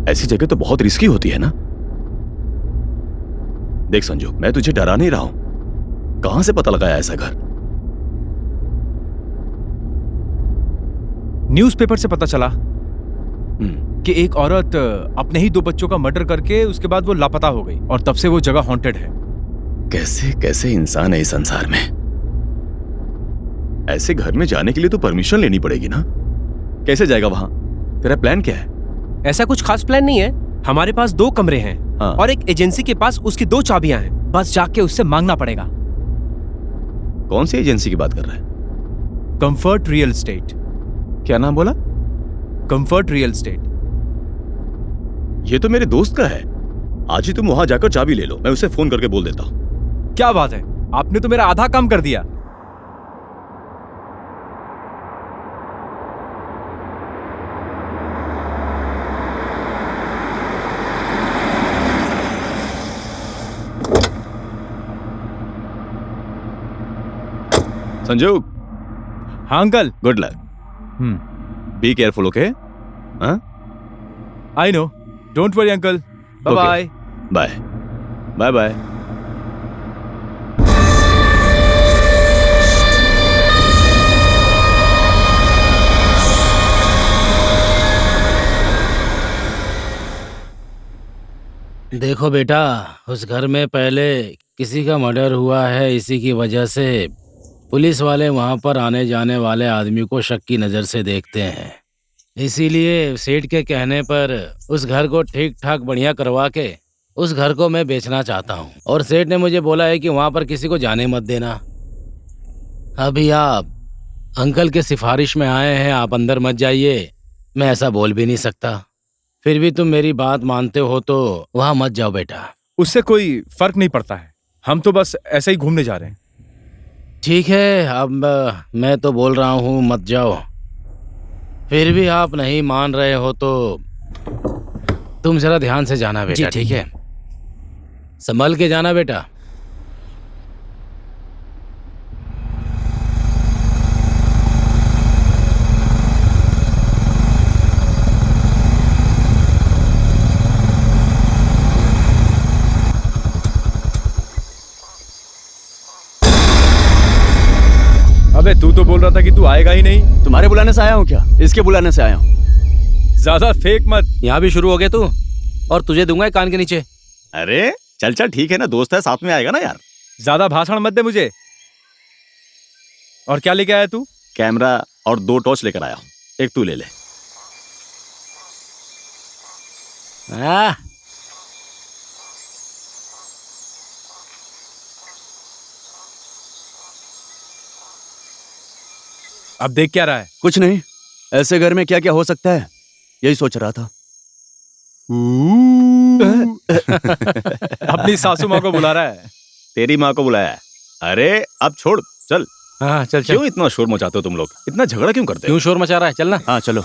Speaker 5: ऐसी जगह तो बहुत रिस्की होती है ना? देख संजू, मैं तुझे डरा नहीं रहा हूं। कहां से पता लगाया ऐसा घर?
Speaker 9: न्यूज़पेपर से पता चला कि एक औरत अपने ही 2 बच्चों का मर्डर करके उसके बाद वो लापता हो गई और तब से वो जगह हॉन्टेड है।
Speaker 5: कैसे कैसे इंसान है इस संसार में? ऐसे घर में जाने के लिए तो परमिशन लेनी पड़ेगी ना? कैसे जाएगा वहां? तेरा प्लान क्या है?
Speaker 10: ऐसा कुछ खास प्लान नहीं है। हमारे पास 2 कमरे हैं।
Speaker 5: हाँ।
Speaker 10: और एक एजेंसी के पास उसकी 2 चाबियां हैं। बस जाके उससे मांगना पड़ेगा।
Speaker 5: कौन सी एजेंसी की बात कर रहा है?
Speaker 9: Comfort real estate.
Speaker 5: क्या नाम बोला?
Speaker 9: Comfort real estate.
Speaker 5: ये तो मेरे दोस्त का है। आज ही तुम वहां जाकर चाबी ले लो, मैं उसे फोन करके बोल देता हूं।
Speaker 9: क्या बात है, आपने तो मेरा आधा काम कर दिया।
Speaker 5: संजू।
Speaker 9: हाँ uncle.
Speaker 5: Good luck. Be careful, okay? हाँ?
Speaker 9: I know, don't worry uncle. Bye bye.
Speaker 5: Bye bye bye.
Speaker 4: देखो बेटा, उस घर में पहले किसी का मर्डर हुआ है। इसी की वजह से पुलिस वाले वहां पर आने जाने वाले आदमी को शक की नज़र से देखते हैं। इसीलिए सेठ के कहने पर उस घर को ठीक ठाक बढ़िया करवा के उस घर को मैं बेचना चाहता हूँ। और सेठ ने मुझे बोला है कि वहां पर किसी को जाने मत देना। अभी आप अंकल के सिफारिश में आए हैं, आप अंदर मत जाइए। मैं ऐसा बोल भी नहीं सकता। फिर भी तुम मेरी बात मानते हो तो वहां मत जाओ बेटा।
Speaker 9: उससे कोई फर्क नहीं पड़ता है, हम तो बस ऐसे ही घूमने जा रहे हैं।
Speaker 4: ठीक है, अब मैं तो बोल रहा हूँ मत जाओ। फिर भी आप नहीं मान रहे हो तो तुम जरा ध्यान से जाना बेटा, ठीक है? संभल के जाना बेटा।
Speaker 9: अबे तू तो बोल रहा था कि तू आएगा ही नहीं।
Speaker 8: तुम्हारे बुलाने से आया हूँ क्या? इसके बुलाने से आया हूँ।
Speaker 9: ज्यादा फेक मत।
Speaker 10: यहाँ भी शुरू हो गए तू, और तुझे दूंगा एक कान के नीचे।
Speaker 5: अरे चल चल, ठीक है ना, दोस्त है, साथ में आएगा ना यार।
Speaker 9: ज्यादा भाषण मत दे मुझे। और क्या लेके आया तू?
Speaker 5: कैमरा और 2 टॉर्च लेकर आया हूँ, एक तू ले ले।
Speaker 4: हाँ,
Speaker 9: अब देख क्या रहा है?
Speaker 8: कुछ नहीं, ऐसे घर में क्या क्या हो सकता है यही सोच रहा था।
Speaker 9: अपनी सासू माँ को बुला रहा है।
Speaker 5: तेरी माँ को बुलाया है। अरे अब छोड़, चल।
Speaker 10: हाँ चल चल।
Speaker 5: क्यों इतना शोर मचाते हो तुम लोग? इतना झगड़ा क्यों करते हो?
Speaker 10: क्यों शोर मचा रहा है? चल ना।
Speaker 8: हाँ चलो।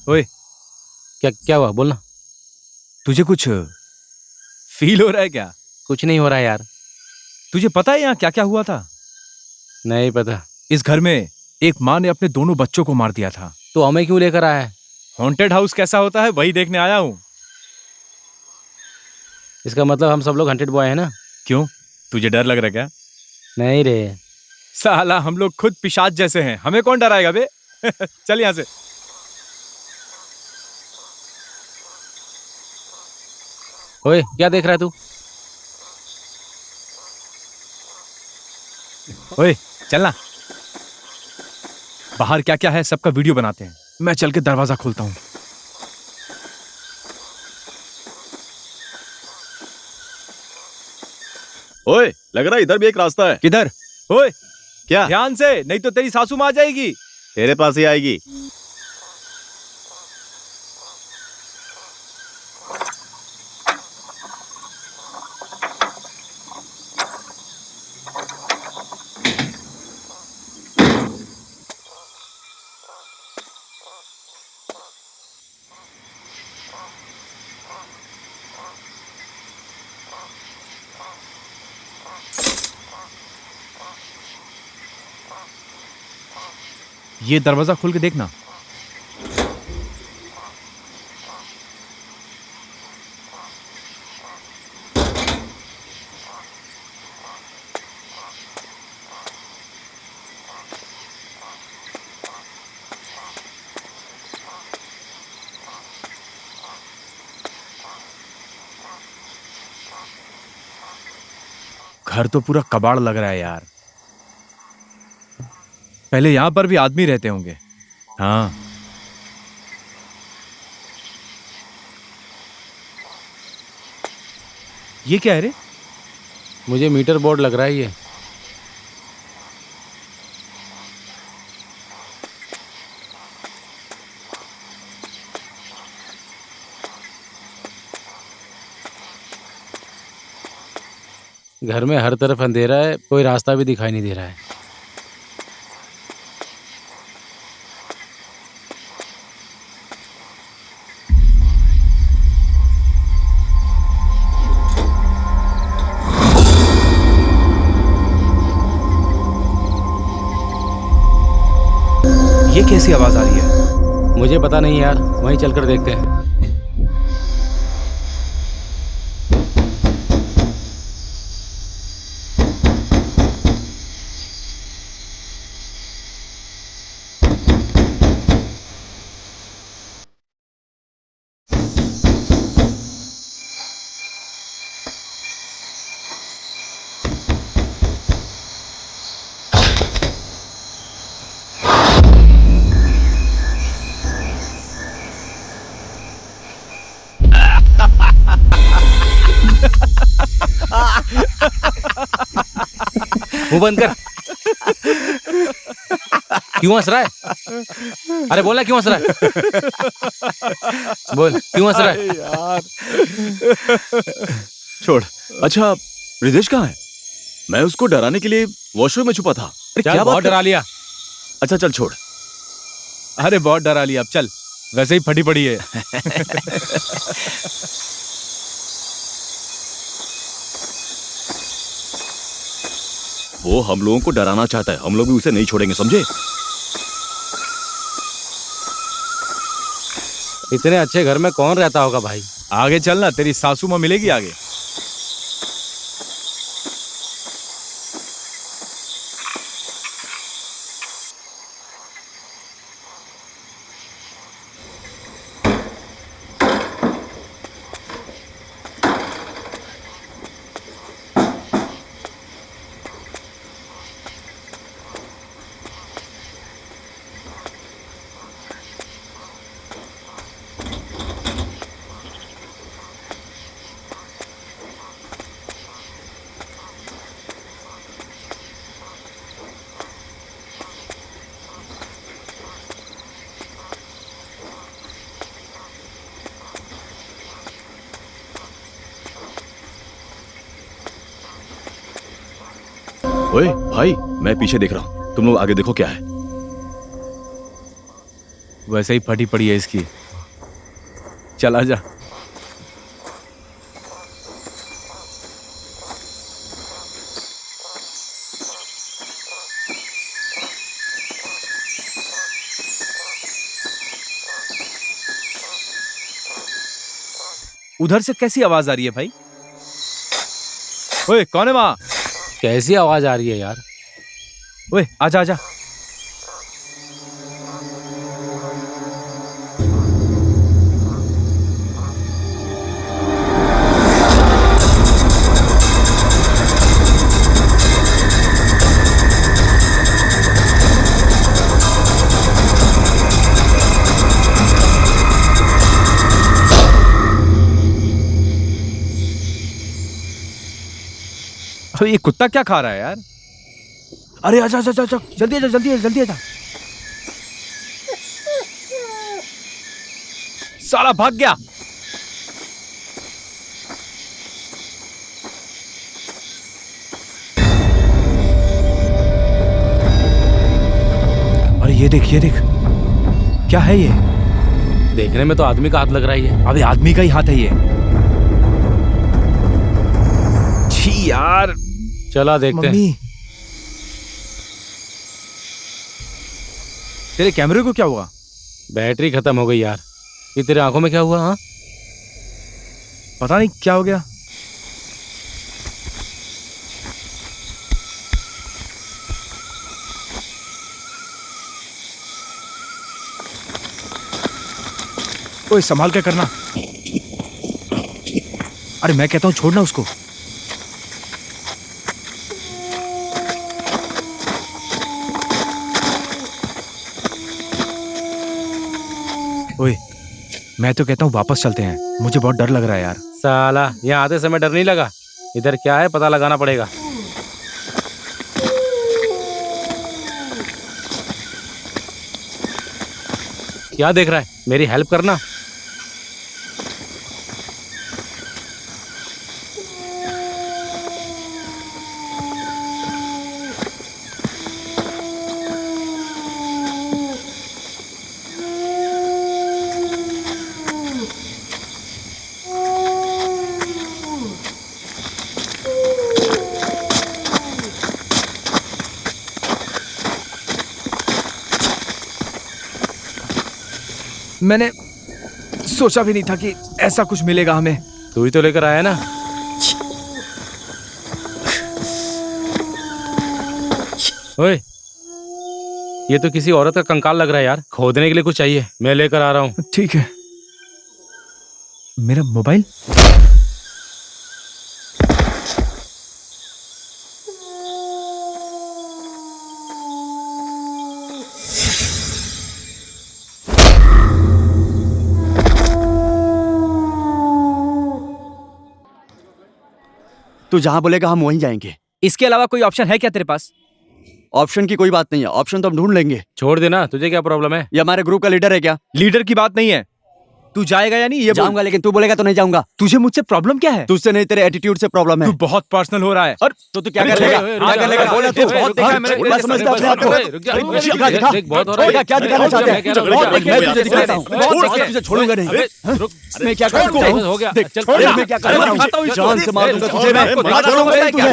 Speaker 9: ओए,
Speaker 10: क्या क्या हुआ? बोलना।
Speaker 9: तुझे कुछ फील हो रहा है क्या?
Speaker 10: कुछ नहीं हो रहा है यार।
Speaker 9: तुझे पता है यहाँ क्या क्या हुआ था?
Speaker 10: नहीं पता।
Speaker 9: इस घर में एक माँ ने अपने दोनों बच्चों को मार दिया था।
Speaker 10: तो हमें क्यों लेकर आया है?
Speaker 9: हॉन्टेड हाउस कैसा होता है वही देखने आया हूँ।
Speaker 10: इसका मतलब हम सब लोग हंटेड बॉय है ना?
Speaker 9: क्यों, तुझे डर लग रहा है क्या?
Speaker 10: नहीं रे।
Speaker 9: साला हम लोग खुद पिशाच जैसे हैं, हमें कौन डराएगा बे? चल यहाँ से।
Speaker 10: ओए, क्या देख रहा है तू?
Speaker 9: ओए चलना, बाहर क्या क्या है सबका वीडियो बनाते हैं। मैं चल के दरवाजा खोलता हूँ।
Speaker 5: ओए, लग रहा है इधर भी एक रास्ता है।
Speaker 9: किधर? ओए
Speaker 5: क्या?
Speaker 9: ध्यान से, नहीं तो तेरी सासू माँ आ जाएगी।
Speaker 5: तेरे पास ही आएगी।
Speaker 9: ये दरवाजा खोल के देखना। घर तो पूरा कबाड़ लग रहा है यार। पहले यहां पर भी आदमी रहते होंगे। हाँ, ये क्या है रे?
Speaker 10: मुझे मीटर बोर्ड लग रहा है ये। घर में हर तरफ अंधेरा है, कोई रास्ता भी दिखाई नहीं दे रहा है।
Speaker 9: ये कैसी आवाज आ रही है?
Speaker 10: मुझे पता नहीं यार, वहीं चलकर देखते हैं। मुंह बंद कर। क्यों हंस रहा है? अरे बोलना, क्यों हंस रहा है? बोल, क्यों हंस रहा है?
Speaker 9: यार
Speaker 5: छोड़। अच्छा, रिदेश कहाँ है? मैं उसको डराने के लिए वॉशरूम में छुपा था। अरे
Speaker 10: चल,
Speaker 5: क्या
Speaker 10: बहुत
Speaker 5: बात
Speaker 10: डरा लिया।
Speaker 5: अच्छा चल छोड़।
Speaker 9: अरे बहुत डरा लिया, अब चल, वैसे ही फटी पड़ी है।
Speaker 5: वो हम लोगों को डराना चाहता है, हम लोग भी उसे नहीं छोड़ेंगे, समझे?
Speaker 10: इतने अच्छे घर में कौन रहता होगा भाई?
Speaker 9: आगे चलना, तेरी सासू माँ मिलेगी आगे।
Speaker 5: ओए भाई, मैं पीछे देख रहा हूँ, तुम लोग आगे देखो क्या है।
Speaker 9: वैसे ही फटी पड़ी है इसकी। चला जा। उधर से कैसी आवाज आ रही है भाई? ओए कौन है वहां?
Speaker 10: कैसी आवाज आ रही है यार?
Speaker 9: ओए आजा आजा। अबे ये कुत्ता क्या खा रहा है यार? अरे आजा आजा आजा, जल्दी आजा जल्दी आजा जल्दी आजा। साला भाग गया। अरे ये देख क्या है ये?
Speaker 10: देखने में तो आदमी का हाथ लग रहा है।
Speaker 9: अबे आदमी का ही हाथ है ये। छी यार।
Speaker 10: चला देखते हैं।
Speaker 9: मम्मी, तेरे कैमरे को क्या हुआ?
Speaker 10: बैटरी खत्म हो गई यार। ये तेरे आंखों में क्या हुआ? हाँ,
Speaker 9: पता नहीं क्या हो गया। ओए संभाल के करना। अरे मैं कहता हूं छोड़ना उसको। ओए मैं तो कहता हूँ वापस चलते हैं, मुझे बहुत डर लग रहा है यार।
Speaker 10: साला यहाँ आते समय डर नहीं लगा? इधर क्या है पता लगाना पड़ेगा। क्या देख रहा है? मेरी हेल्प करना।
Speaker 9: मैंने सोचा भी नहीं था कि ऐसा कुछ मिलेगा हमें।
Speaker 10: तू ही तो लेकर आया ना। ओए, ये तो किसी औरत का कंकाल लग रहा है यार। खोदने के लिए कुछ चाहिए, मैं लेकर आ रहा हूँ।
Speaker 9: ठीक है। मेरा मोबाइल?
Speaker 8: तू जहां बोलेगा हम वहीं जाएंगे।
Speaker 9: इसके अलावा कोई ऑप्शन है क्या तेरे पास?
Speaker 8: ऑप्शन की कोई बात नहीं है, ऑप्शन तो हम ढूंढ लेंगे।
Speaker 10: छोड़ देना, तुझे क्या प्रॉब्लम है?
Speaker 8: ये हमारे ग्रुप का लीडर है क्या?
Speaker 9: लीडर की बात नहीं है। तू जाएगा या नहीं ये बोल।
Speaker 8: जाऊंगा, लेकिन तू बोलेगा तो नहीं जाऊंगा।
Speaker 9: तुझे मुझसे प्रॉब्लम क्या है?
Speaker 8: तुझसे नहीं, तेरे एटीट्यूड से प्रॉब्लम है।
Speaker 9: तू बहुत पर्सनल हो रहा है। और
Speaker 8: तो तू क्या कर लेगा? क्या कर लेगा? बोला तू। बहुत देखा है मैंने। क्या समझता है अपने आप को? दिखा दिखा।
Speaker 10: बहुत हो रहा है।
Speaker 8: क्या दिखाना चाहते हैं? मैं तुझे दिखाता हूँ। आज तुझे छोड़ूंगा नहीं। मैं क्या करूँगा?
Speaker 10: हो गया,
Speaker 8: देख,
Speaker 10: चल
Speaker 8: मैं क्या कर रहा हूँ? जान से मार दूंगा तुझे मैं। छोड़ूंगा नहीं तुझे।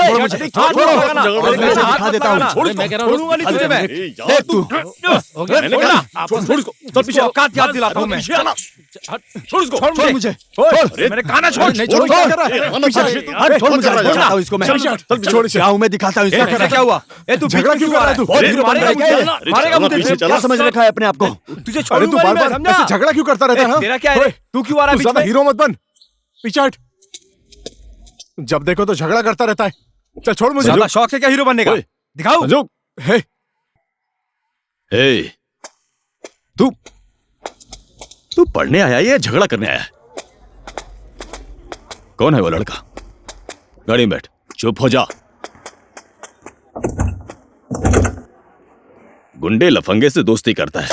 Speaker 8: छोड़ो मुझे। छोड़ो। मैं दिखा देता हूँ।
Speaker 10: मैं कह रहा हूँ
Speaker 9: छोड़ूंगा नहीं तुझे मैं।
Speaker 8: देख तू।
Speaker 10: हो गया।
Speaker 9: छोड़ इसको। चल पीछे औकात याद दिलाता हूँ मैं। छोड़ इसको।
Speaker 8: छोड़ मुझे।
Speaker 9: मैंने कहा ना छोड़।
Speaker 10: नहीं, छोड़।
Speaker 8: क्या कर रहा है? छोड़ मुझे। दिखाता हूँ इसको मैं।
Speaker 9: छोड़ इसे।
Speaker 8: क्या हूँ मैं दिखाता हूँ इसको।
Speaker 9: तेरा क्या हुआ? ए तू झगड़ा क्यों कर रहा है? तू मारेगा मुझे।
Speaker 8: क्या समझ रखा है अपने आप को?
Speaker 9: तुझे छोड़ूंगा नहीं मैं, समझा?
Speaker 3: ऐसे झगड़ा क्यों करता रहता है?
Speaker 9: तेरा क्या है? तू क्यों आ रहा है बीच
Speaker 3: ज्यादा
Speaker 9: में?
Speaker 3: हीरो मत बन, पीछे हट। जब देखो तो झगड़ा करता रहता है। चल छोड़ मुझे।
Speaker 9: ज्यादा शौक है क्या हीरो बनने का? दिखाओ।
Speaker 3: संजू, हे
Speaker 5: हे, तू पढ़ने आया है या झगड़ा करने आया है? कौन है वो लड़का? गाड़ी में बैठ। चुप हो जा। गुंडे लफंगे से दोस्ती करता है।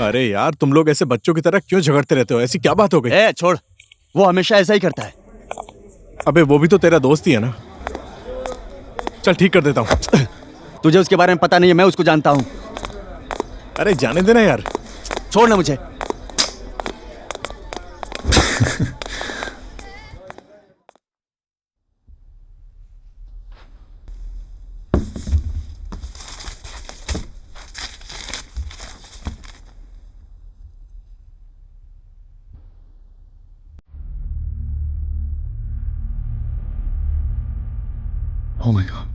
Speaker 3: अरे यार, तुम लोग ऐसे बच्चों की तरह क्यों झगड़ते रहते हो? ऐसी क्या बात हो गई?
Speaker 8: ए छोड़, वो हमेशा ऐसा ही करता है।
Speaker 3: अबे वो भी तो तेरा दोस्त ही है ना। चल ठीक कर देता हूँ।
Speaker 8: तुझे उसके बारे में पता नहीं है, मैं उसको जानता हूँ।
Speaker 3: अरे जाने देना यार।
Speaker 8: छोड़ ना मुझे।
Speaker 3: Oh my God.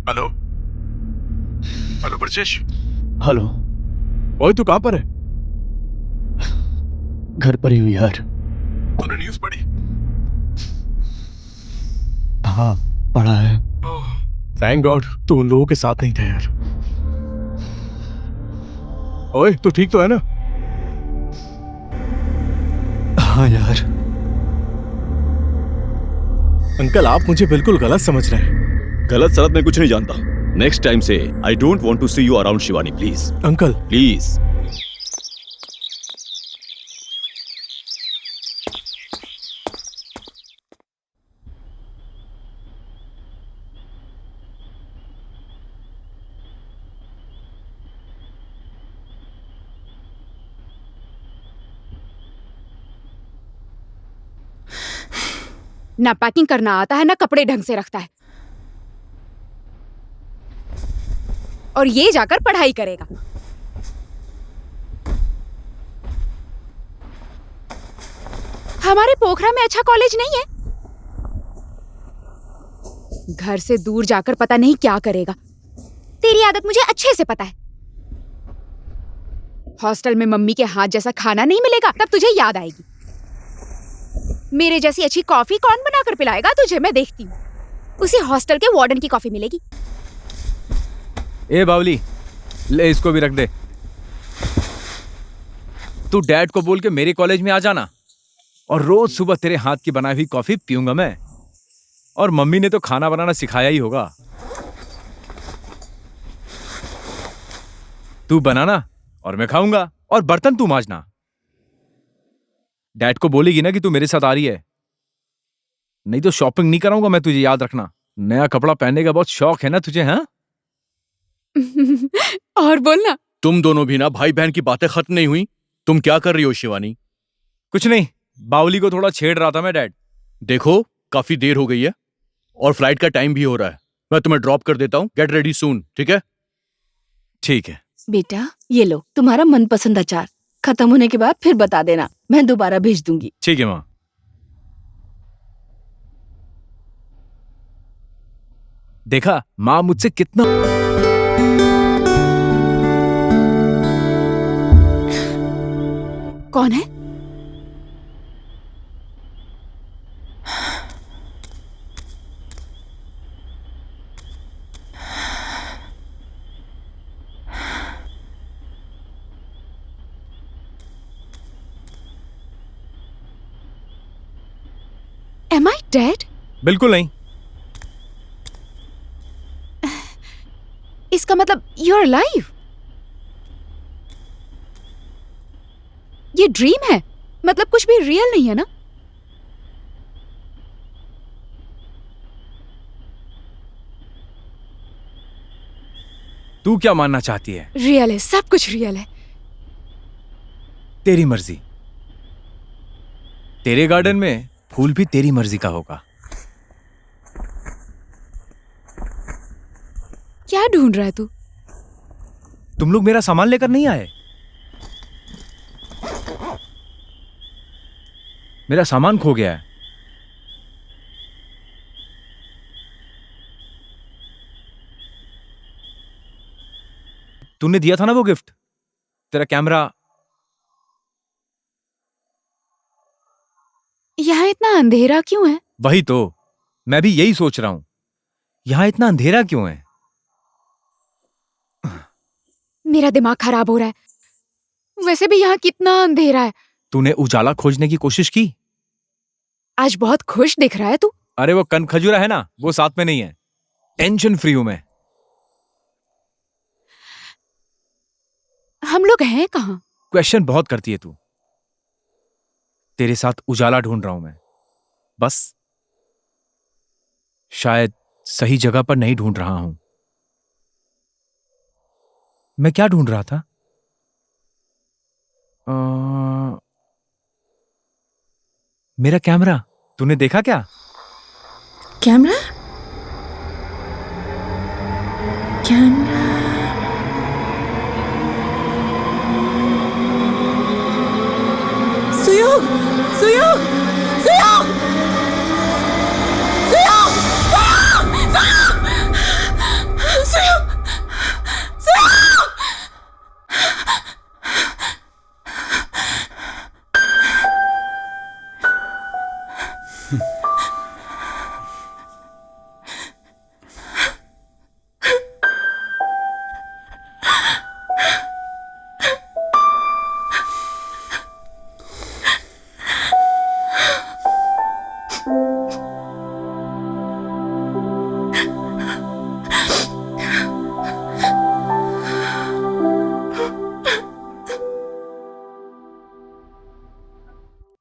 Speaker 3: Hello hello Brajesh.
Speaker 8: Hello.
Speaker 3: ओए तू कहाँ पर है?
Speaker 8: घर पर ही हूँ यार।
Speaker 3: तूने न्यूज़ पढ़ी?
Speaker 8: हाँ पढ़ा है।
Speaker 3: थैंक गॉड तू उन लोगों के साथ नहीं था यार। ओए तू ठीक तो है ना?
Speaker 8: हाँ यार।
Speaker 3: अंकल आप मुझे बिल्कुल गलत समझ रहे हैं।
Speaker 5: गलत सलत मैं कुछ नहीं जानता। नेक्स्ट टाइम से I don't want to see you around Shivani please.
Speaker 3: Uncle
Speaker 5: please.
Speaker 2: ना पैकिंग करना आता है, ना कपड़े ढंग से रखता है, और ये जाकर पढ़ाई करेगा। हमारे पोखरा में अच्छा कॉलेज नहीं है। घर से दूर जाकर पता नहीं क्या करेगा। तेरी आदत मुझे अच्छे से पता है। हॉस्टल में मम्मी के हाथ जैसा खाना नहीं मिलेगा तब तुझे याद आएगी। मेरे जैसी अच्छी कॉफी कौन बनाकर पिलाएगा तुझे, मैं देखती हूँ। उसी हॉस्टल के वार्डन की कॉफी मिलेगी।
Speaker 9: ए बावली, ले इसको भी रख दे। तू डैड को बोल के मेरे कॉलेज में आ जाना, और रोज सुबह तेरे हाथ की बनाई हुई कॉफी पीऊंगा मैं। और मम्मी ने तो खाना बनाना सिखाया ही होगा। तू बनाना और मैं खाऊंगा, और बर्तन तू मांजना। डैड को बोलेगी ना कि तू मेरे साथ आ रही है, नहीं तो शॉपिंग नहीं कराऊंगा मैं तुझे, याद रखना। नया कपड़ा पहनने का बहुत शौक है ना तुझे? हाँ
Speaker 2: और बोलना।
Speaker 5: तुम दोनों भी ना भाई बहन की बातें खत्म नहीं हुई। तुम क्या कर रही हो शिवानी?
Speaker 9: कुछ नहीं, बावली को थोड़ा छेड़ रहा था मैं डैड।
Speaker 5: देखो काफी देर हो गई है और फ्लाइट का टाइम भी हो रहा है। मैं तुम्हें ड्रॉप कर देता हूँ। गेट रेडी सून, ठीक है?
Speaker 9: ठीक है।
Speaker 1: बेटा ये लो तुम्हारा मनपसंद अचार। खत्म होने के बाद फिर बता देना, मैं दोबारा भेज दूंगी।
Speaker 9: ठीक है माँ। देखा माँ मुझसे कितना।
Speaker 2: कौन है? Am I dead?
Speaker 9: बिल्कुल नहीं।
Speaker 2: इसका मतलब you're alive? ये ड्रीम है, मतलब कुछ भी रियल नहीं है ना?
Speaker 9: तू क्या मानना चाहती है?
Speaker 2: रियल है, सब कुछ रियल है।
Speaker 9: तेरी मर्जी। तेरे गार्डन में फूल भी तेरी मर्जी का होगा।
Speaker 2: क्या ढूंढ रहा है तू?
Speaker 9: तुम लोग मेरा सामान लेकर नहीं आए? मेरा सामान खो गया है। तूने दिया था ना वो गिफ्ट, तेरा कैमरा।
Speaker 2: यहाँ इतना अंधेरा क्यों है?
Speaker 9: वही तो मैं भी यही सोच रहा हूं, यहां इतना अंधेरा क्यों है?
Speaker 2: मेरा दिमाग खराब हो रहा है। वैसे भी यहाँ कितना अंधेरा है।
Speaker 9: तूने उजाला खोजने की कोशिश की?
Speaker 2: आज बहुत खुश दिख रहा है तू।
Speaker 9: अरे वो कन खजूरा है ना, वो साथ में नहीं है। टेंशन फ्री हूं मैं।
Speaker 2: हम लोग हैं कहाँ?
Speaker 9: क्वेश्चन बहुत करती है तू। तेरे साथ उजाला ढूंढ रहा हूं मैं, बस शायद सही जगह पर नहीं ढूंढ रहा हूं। मैं क्या ढूंढ रहा था? मेरा कैमरा तूने देखा क्या?
Speaker 2: कैमरा? कैमरा? सुयोग! सुयोग! सुयोग! सुयोग! सुयोग! सुयोग!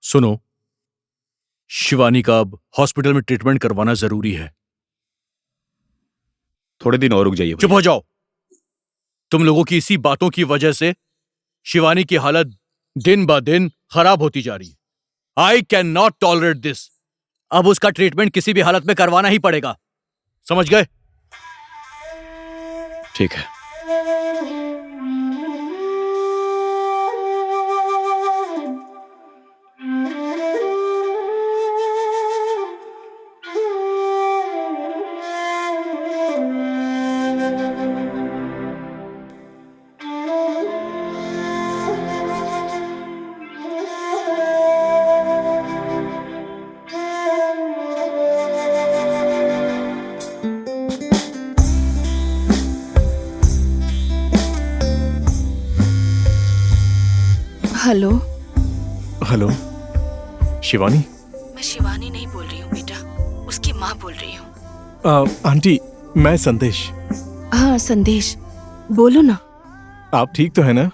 Speaker 11: सुनो, शिवानी का अब हॉस्पिटल में ट्रीटमेंट करवाना जरूरी है।
Speaker 5: थोड़े दिन और रुक जाइए।
Speaker 11: चुप हो जाओ। तुम लोगों की इसी बातों की वजह से शिवानी की हालत दिन ब दिन खराब होती जा रही है। I can not tolerate this. अब उसका ट्रीटमेंट किसी भी हालत में करवाना ही पड़ेगा, समझ गए?
Speaker 5: ठीक है।
Speaker 1: हेलो।
Speaker 3: हेलो शिवानी।
Speaker 1: मैं शिवानी नहीं बोल रही हूँ बेटा, उसकी माँ बोल रही हूँ।
Speaker 3: आंटी मैं संदेश।
Speaker 1: हाँ संदेश, बोलो ना।
Speaker 3: आप ठीक तो है ना?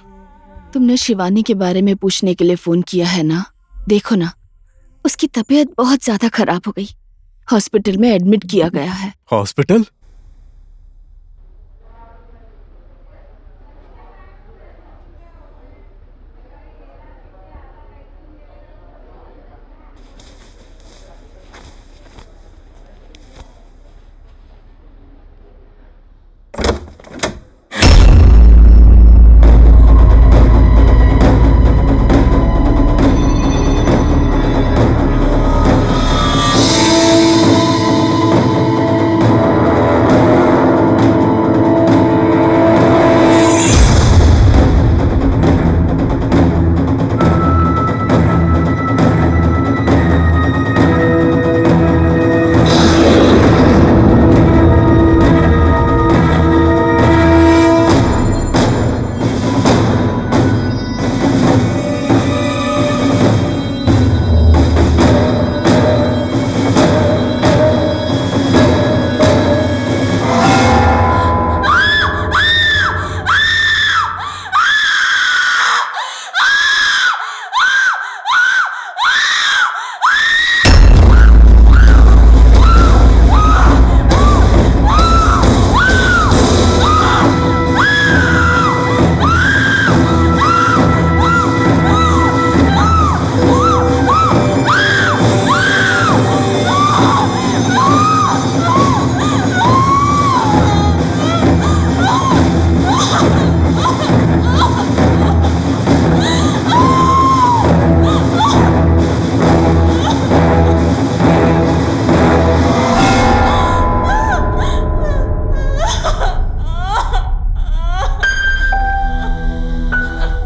Speaker 1: तुमने शिवानी के बारे में पूछने के लिए फोन किया है ना? देखो ना, उसकी तबीयत बहुत ज्यादा खराब हो गई, हॉस्पिटल में एडमिट किया गया है।
Speaker 3: हॉस्पिटल?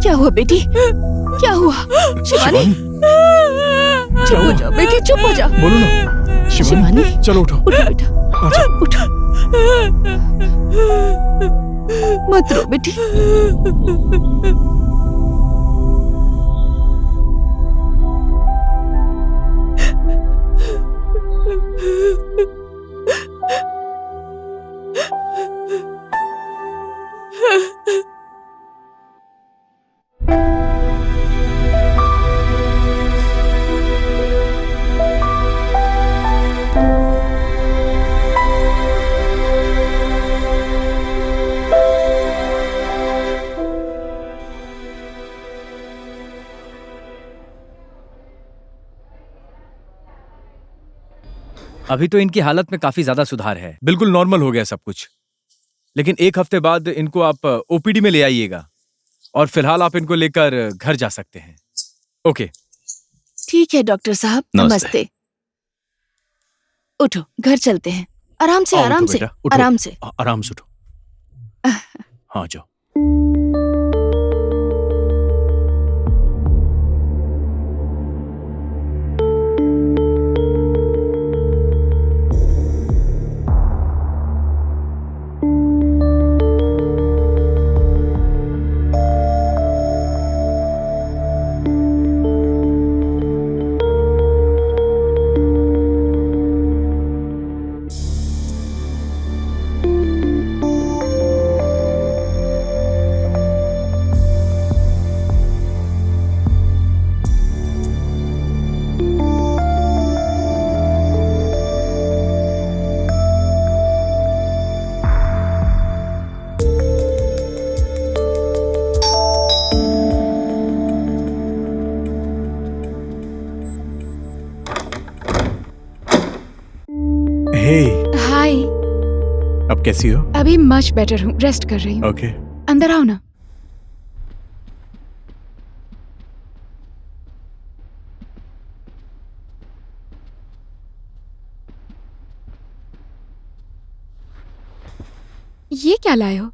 Speaker 1: क्या हुआ बेटी? क्या हुआ? शिवानी, चुप हो जाओ बेटी, चुप हो जाओ।
Speaker 3: बोलो ना। शिवानी, चलो उठो।
Speaker 1: उठो बेटा,
Speaker 3: आजा।
Speaker 1: उठो। मत रो बेटी।
Speaker 9: अभी तो इनकी हालत में काफी ज्यादा सुधार है, बिल्कुल नॉर्मल हो गया सब कुछ। लेकिन 1 हफ्ते बाद इनको आप ओपीडी में ले आइएगा और फिलहाल आप इनको लेकर घर जा सकते हैं। ओके।
Speaker 1: ठीक है डॉक्टर साहब,
Speaker 5: नमस्ते।
Speaker 1: नमस्ते। उठो, घर चलते हैं। आराम से,
Speaker 11: आओ,
Speaker 1: आराम
Speaker 11: उठो
Speaker 1: से,
Speaker 11: बेटा, उठो।
Speaker 1: आराम से।
Speaker 11: आराम से उठो। हाँ जाओ।
Speaker 2: हाय।
Speaker 3: अब कैसी हो?
Speaker 2: अभी मच बेटर हूँ, रेस्ट कर रही हूँ।
Speaker 3: ओके।
Speaker 2: अंदर आओ ना। ये क्या लाए हो?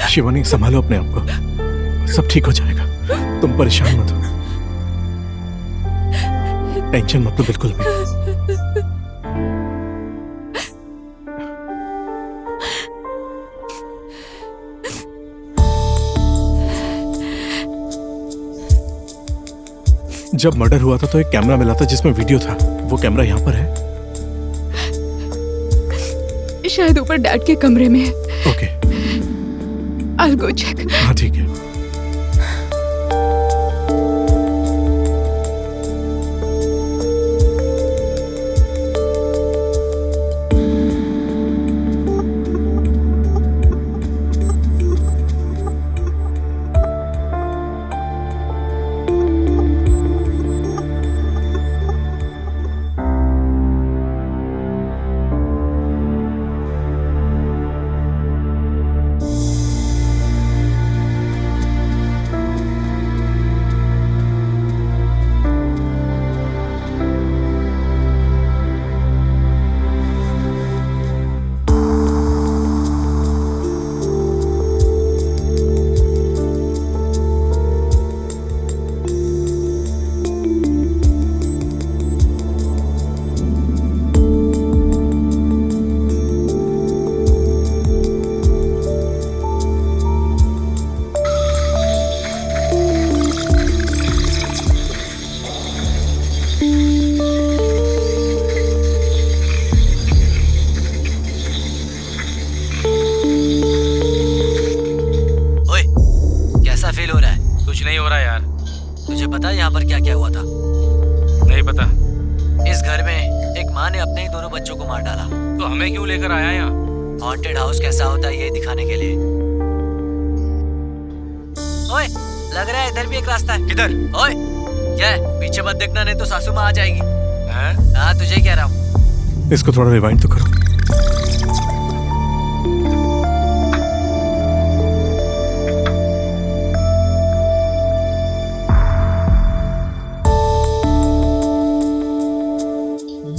Speaker 3: शिवानी, संभालो अपने आप को, सब ठीक हो जाएगा। तुम परेशान मत हो, टेंशन मत लो बिल्कुल भी। जब मर्डर हुआ था तो एक कैमरा मिला था जिसमें वीडियो था। वो कैमरा यहाँ पर है?
Speaker 2: शायद ऊपर डैड के कमरे में है।
Speaker 3: ओके।
Speaker 2: I'll go check.
Speaker 3: हाँ ठीक है।
Speaker 8: पता है यहाँ पर क्या क्या हुआ था?
Speaker 10: नहीं पता।
Speaker 8: इस घर में एक माँ ने अपने ही दोनों बच्चों को मार डाला।
Speaker 10: तो हमें क्यों लेकर आया यहाँ?
Speaker 8: हॉन्टेड हाउस कैसा होता है ये दिखाने के लिए। ओए, लग रहा है इधर भी एक रास्ता है।
Speaker 10: किधर?
Speaker 8: ओए, क्या है? पीछे मत देखना नहीं तो सासू माँ आ जाएगी।
Speaker 10: हैं?
Speaker 8: हाँ तुझे ही कह रहा हूँ।
Speaker 3: इसको थोड़ा रिवाइंड तो करो।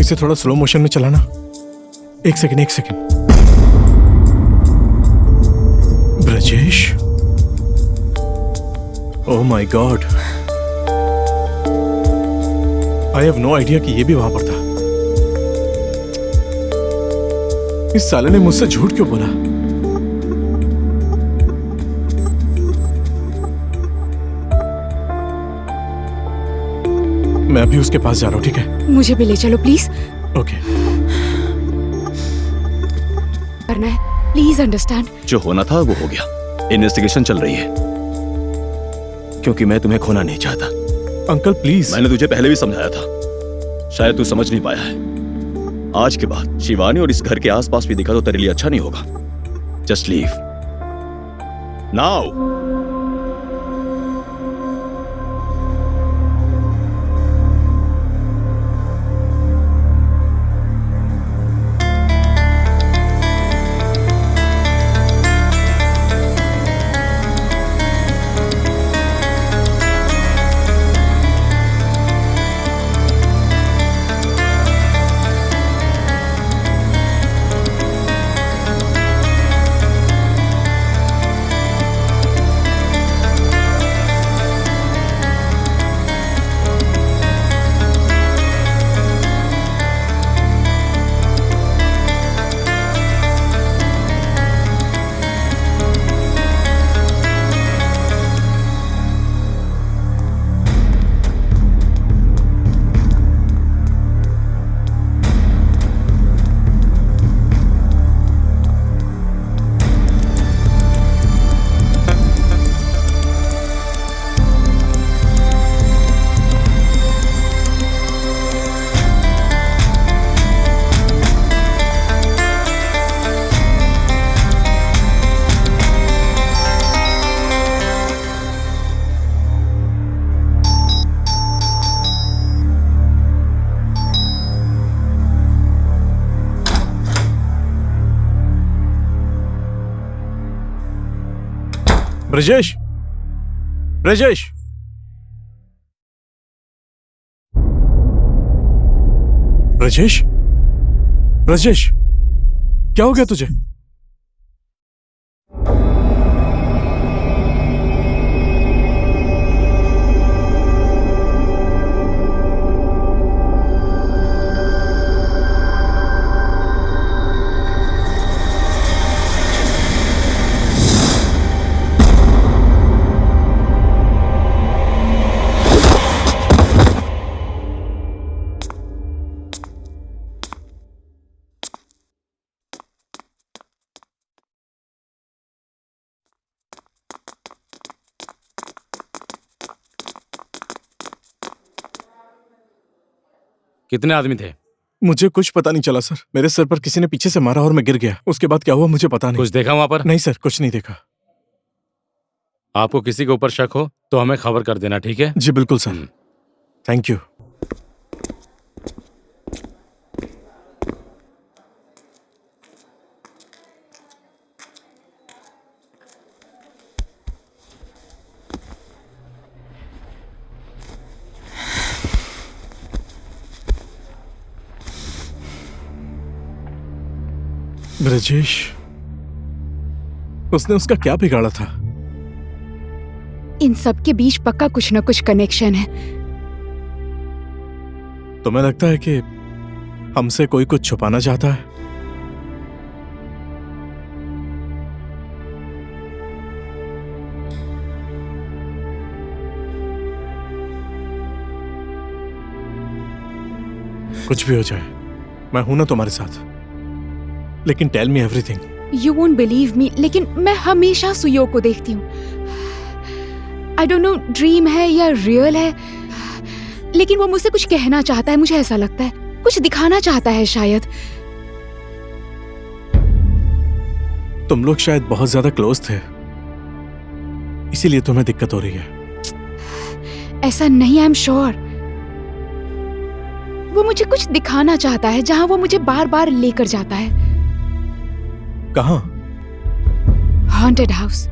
Speaker 3: इसे थोड़ा स्लो मोशन में चलाना। एक second. Brajesh, oh my God, I have no idea कि ये भी वहां पर था। इस साले ने मुझसे झूठ क्यों बोला? मैं अभी उसके पास जा रहा हूँ, ठीक है?
Speaker 2: मुझे भी ले चलो प्लीज।
Speaker 3: ओके।
Speaker 2: करना है, प्लीज अंडरस्टैंड।
Speaker 11: जो होना था वो हो गया। इन्वेस्टिगेशन चल रही है क्योंकि मैं तुम्हें खोना नहीं चाहता।
Speaker 3: Uncle please.
Speaker 11: मैंने तुझे पहले भी समझाया था, शायद तू समझ नहीं पाया है। आज के बाद शिवानी और इस घर के आसपास भी दिखा तो तेरे लिए अच्छा नहीं होगा। Just leave now.
Speaker 3: Brajesh, Brajesh, Brajesh, Brajesh, क्या हो गया तुझे?
Speaker 10: कितने आदमी थे?
Speaker 3: मुझे कुछ पता नहीं चला सर। मेरे सर पर किसी ने पीछे से मारा और मैं गिर गया। उसके बाद क्या हुआ मुझे पता नहीं।
Speaker 10: कुछ देखा वहां पर?
Speaker 3: नहीं सर, कुछ नहीं देखा।
Speaker 10: आपको किसी के ऊपर शक हो तो हमें खबर कर देना, ठीक है?
Speaker 3: जी बिल्कुल सर। Thank you. ब्रजेश, उसने उसका क्या बिगाड़ा था?
Speaker 2: इन सब के बीच पक्का कुछ न कुछ कनेक्शन है।
Speaker 3: तुम्हें लगता है कि हमसे कोई कुछ छुपाना चाहता है? कुछ भी हो जाए, मैं हूं ना तुम्हारे साथ। लेकिन tell me everything.
Speaker 2: You won't believe me, लेकिन मैं हमेशा सुयो को देखती हूँ। आई डोंट नो ड्रीम है या रियल है, लेकिन वो मुझसे कुछ कहना चाहता है। मुझे ऐसा लगता है कुछ दिखाना चाहता है शायद।
Speaker 3: तुम लोग शायद बहुत ज्यादा क्लोज थे, इसीलिए तुम्हें दिक्कत हो रही है।
Speaker 2: ऐसा नहीं, आई एम श्योर। वो मुझे कुछ दिखाना चाहता है, जहां वो मुझे बार बार लेकर जाता है।
Speaker 3: कहाँ?
Speaker 2: Haunted house.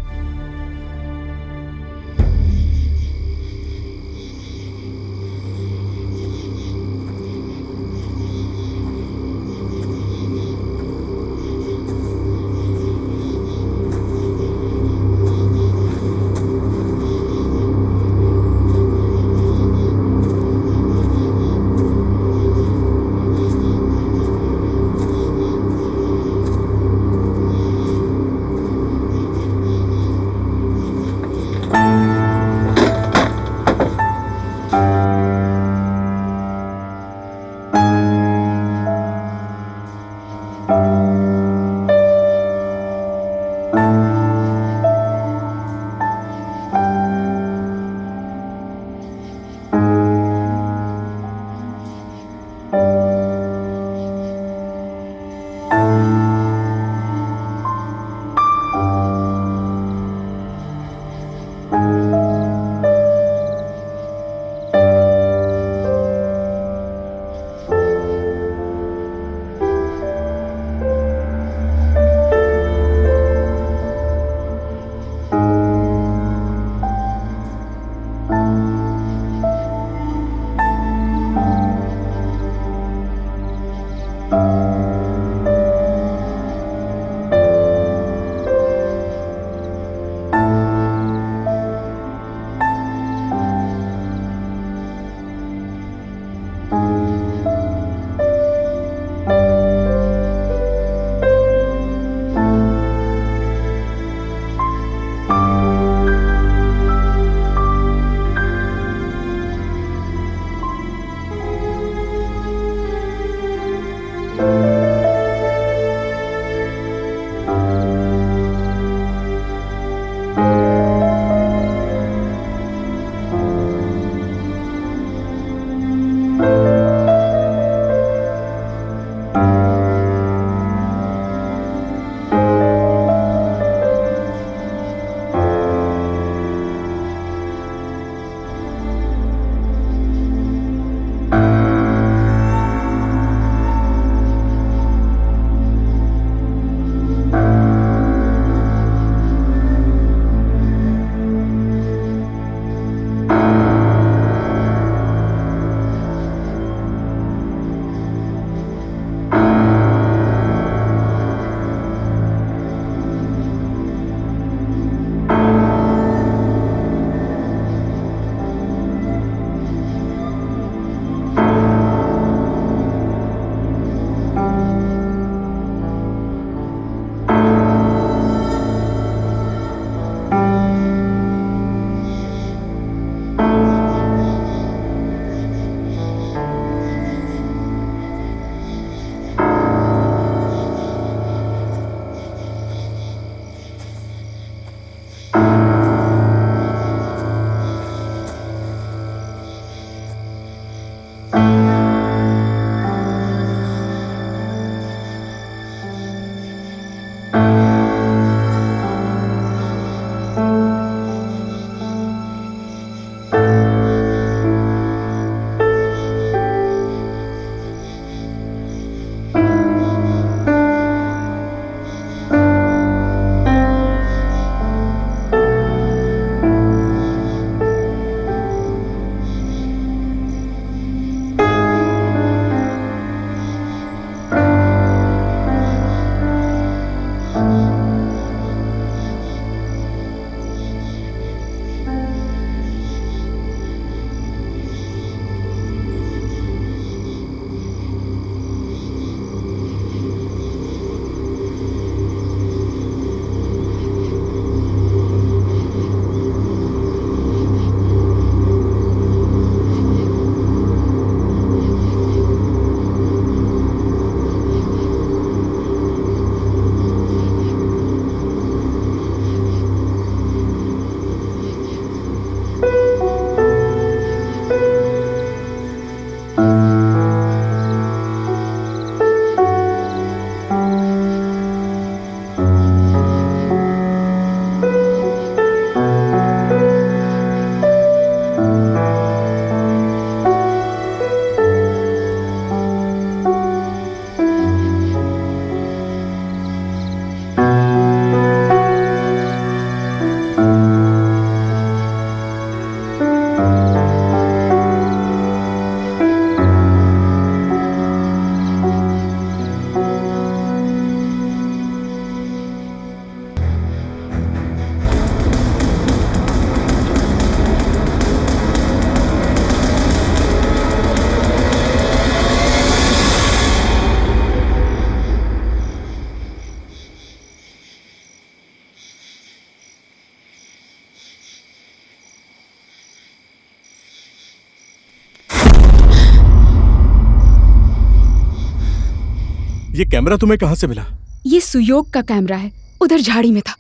Speaker 3: ये कैमरा तुम्हें कहाँ से मिला?
Speaker 2: ये सुयोग का कैमरा है, उधर झाड़ी में था,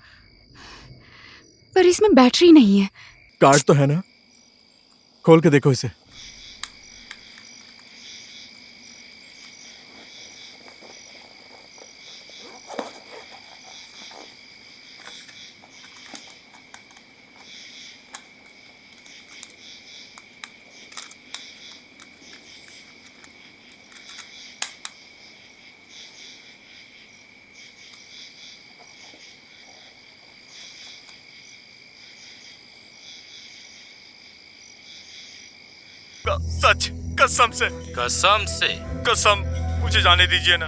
Speaker 2: पर इसमें बैटरी नहीं है।
Speaker 3: कार्ड तो है ना? खोल के देखो इसे। सच, कसम से।
Speaker 10: कसम से?
Speaker 3: कसम, मुझे जाने दीजिए ना।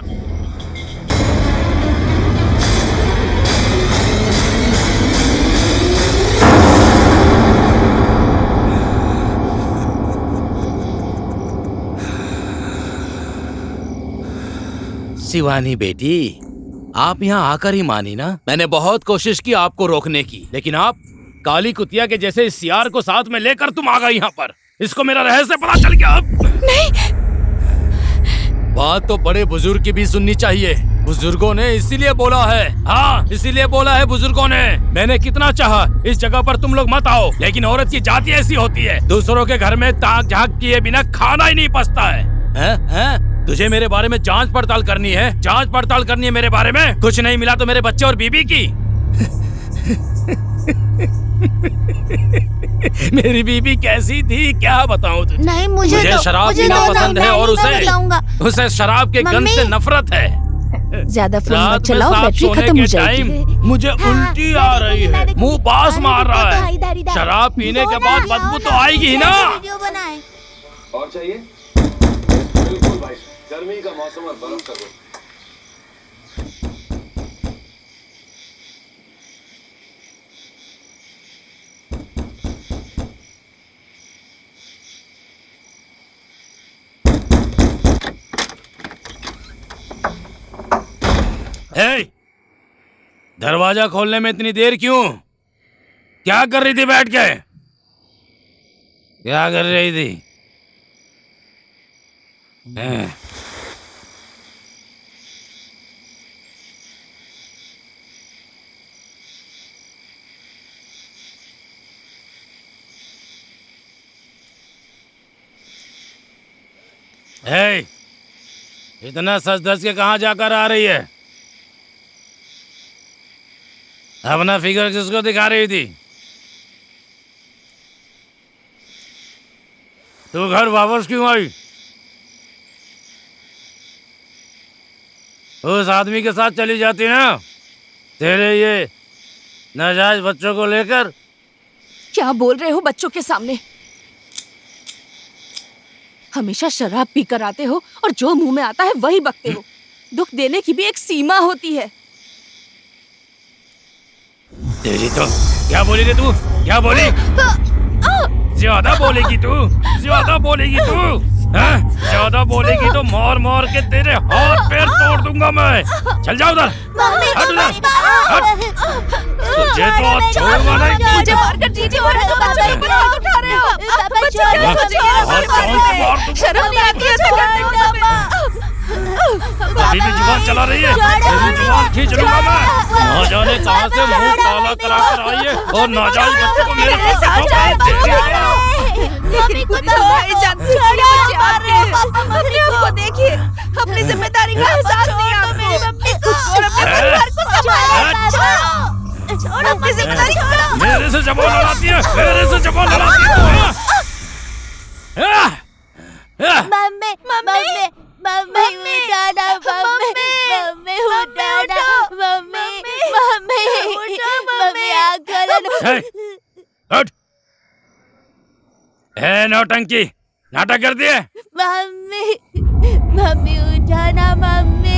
Speaker 10: शिवानी बेटी, आप यहाँ आकर ही मानी ना। मैंने बहुत कोशिश की आपको रोकने की, लेकिन आप काली कुतिया के जैसे इस सियार को साथ में लेकर तुम आ गई यहाँ पर। इसको मेरा रहस्य पता चल गया अब।
Speaker 2: नहीं,
Speaker 10: बात तो बड़े बुजुर्ग की भी सुननी चाहिए। बुजुर्गों ने इसीलिए बोला है, हाँ इसीलिए बोला है बुजुर्गों ने। मैंने कितना चाहा इस जगह पर तुम लोग मत आओ, लेकिन औरत की जाति ऐसी होती है, दूसरों के घर में ताक झांक किए बिना खाना ही नहीं पचता है। हैं? तुझे मेरे बारे में जांच पड़ताल करनी है? जांच पड़ताल करनी है मेरे बारे में? कुछ नहीं मिला तो मेरे बच्चे और बीबी की? मेरी बीबी कैसी थी क्या बताऊं तुझे?
Speaker 12: नहीं, मुझे
Speaker 10: शराब पीना पसंद है और उसे शराब के गंध से नफरत है।
Speaker 1: ज्यादा फोन मत चलाओ, बैटरी खत्म हो जाएगी।
Speaker 10: मुझे उल्टी आ रही है, मुंह बास मार रहा है। शराब पीने के बाद बदबू तो आएगी ही ना।
Speaker 13: और चाहिए? बिल्कुल भाई, गर्मी का मौसम और बर्फ का दिन।
Speaker 10: दरवाजा खोलने में इतनी देर क्यों? क्या कर रही थी बैठ के? क्या कर रही थी? इतना सच धज के कहाँ जाकर आ रही है? अपना फिगर किसको दिखा रही थी? तू घर वापस क्यों आई? उस आदमी के साथ चली जाती ना, तेरे ये नाजायज बच्चों को लेकर।
Speaker 1: क्या बोल रहे हो बच्चों के सामने? हमेशा शराब पी कर आते हो और जो मुंह में आता है वही बकते हो। दुख देने की भी एक सीमा होती है।
Speaker 10: तेरी तो क्या बोली रे तू? क्या बोली? ज्यादा बोलेगी तू, ज्यादा बोलेगी तू, ज्यादा बोलेगी तो मार मार के तेरे हाथ पैर तोड़ दूंगा मैं। चल जाओ उधर, हट उधर, हट। तुझे तो आज छोड़ूंगा नहीं।
Speaker 1: मुझे मारकर जीजी बोले तो बच्चों पर हाथ उठा रहे हो। शर्म नहीं आती है?
Speaker 10: अभी भी जुबान चला रही है, तेरी जुबान खींच लूंगा मैं। ना जाने कहाँ से मुंह काला करा कर आई है और नाजायज बच्चे को मेरे पास
Speaker 1: आपको देखिए, अपनी जिम्मेदारी का एहसास नहीं आपको। और अपने परिवार को संभालो। अपनी जिम्मेदारी छोड़ो।
Speaker 10: मेरे से जबान लड़ाती है, मेरे से जबान लड़ाती है।
Speaker 12: मम्मी, मम्मी, मम्मी उठाना, मम्मी उठाना, मम्मी आँख खोलो।
Speaker 10: हट। नौटंकी नाटक कर दिए।
Speaker 12: मम्मी उठाना, मम्मी